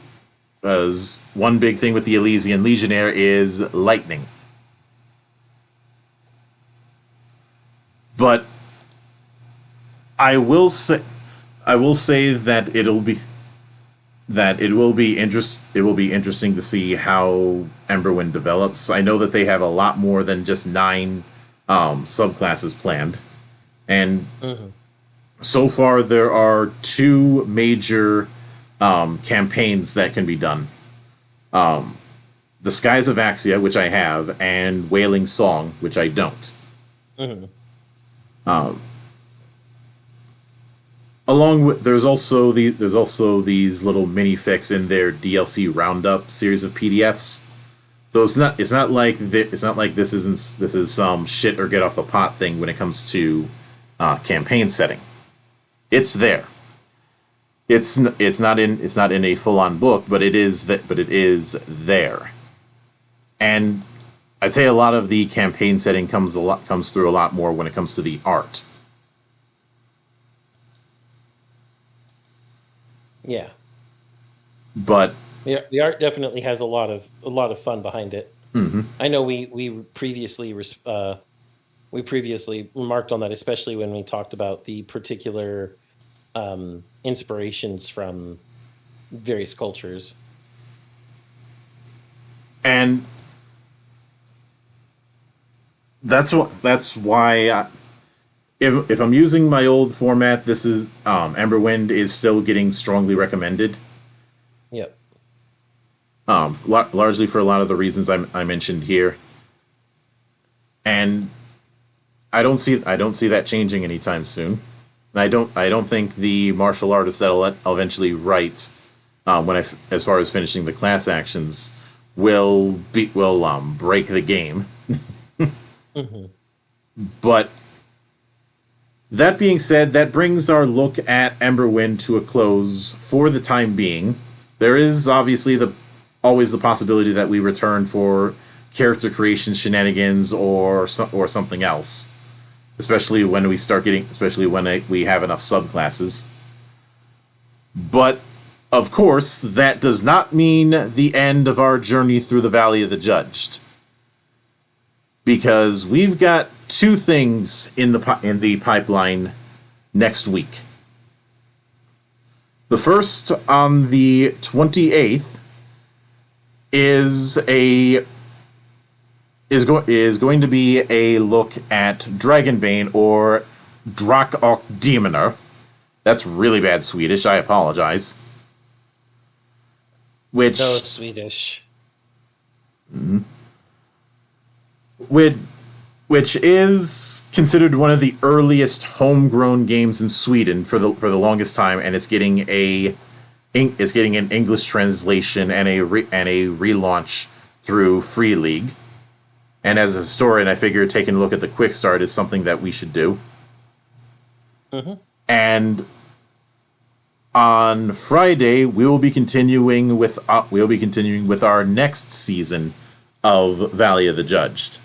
one big thing with the Elysian Legionnaire is lightning. But I will say that it will be interesting to see how Emberwind develops. I know that they have a lot more than just 9 subclasses planned, and so far there are 2 major campaigns that can be done. The Skies of Axia, which I have, and Wailing Song, which I don't. Along with there's also these little minifics in their DLC Roundup series of PDFs. So it's not like this is some shit or get off the pot thing when it comes to campaign setting. It's there. It's not in a full on book, but it is there. And I'd say a lot of the campaign setting comes through a lot more when it comes to the art. Yeah. But the art definitely has a lot of fun behind it. Mm-hmm. I know we previously remarked on that, especially when we talked about the particular inspirations from various cultures. And that's why if I'm using my old format, this is Emberwind is still getting strongly recommended. Yep. Largely for a lot of the reasons I mentioned here, and I don't see that changing anytime soon. I don't think the martial artist that'll eventually write as far as finishing the class actions will break the game. Mm-hmm. But that being said, that brings our look at Emberwind to a close for the time being. There is obviously always the possibility that we return for character creation shenanigans or something else, especially when we we have enough subclasses. But of course, that does not mean the end of our journey through the Valley of the Judged, because we've got two things in the pipeline next week. The first, on the 28th, is going to be a look at Dragonbane, or Drak och Demoner. That's really bad Swedish, I apologize. No, it's Swedish. Which is considered one of the earliest homegrown games in Sweden for the longest time, and it's getting an English translation and a relaunch through Free League. And as a historian, I figure taking a look at the quick start is something that we should do. Mm-hmm. And on Friday, we will be continuing with our next season of Valley of the Judged.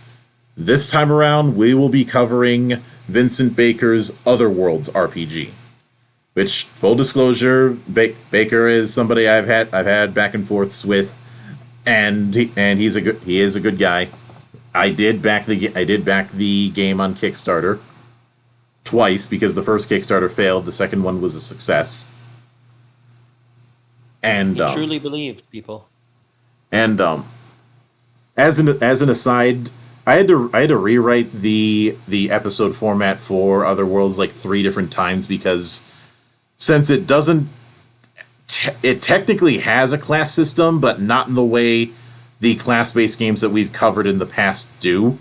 This time around, we will be covering Vincent Baker's Otherworlds RPG, which, full disclosure, Baker is somebody I've had back and forths with, and he is a good guy. I did back the game on Kickstarter twice, because the first Kickstarter failed, the second one was a success. And he truly believed, people. And as an aside, I had to rewrite the episode format for Otherworlds like 3 different times, because since it doesn't, it technically has a class system, but not in the way the class-based games that we've covered in the past do.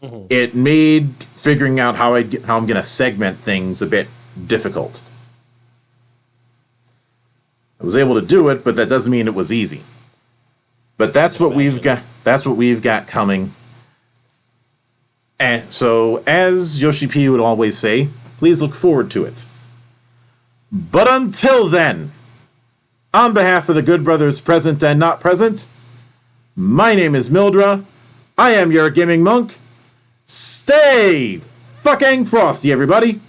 Mm-hmm. It made figuring out how I'm going to segment things a bit difficult. I was able to do it, but that doesn't mean it was easy. But that's what we've got. That's what we've got coming. And so, as Yoshi P would always say, please look forward to it. But until then, on behalf of the good brothers present and not present, my name is Mildra. I am your gaming monk. Stay fucking frosty, everybody.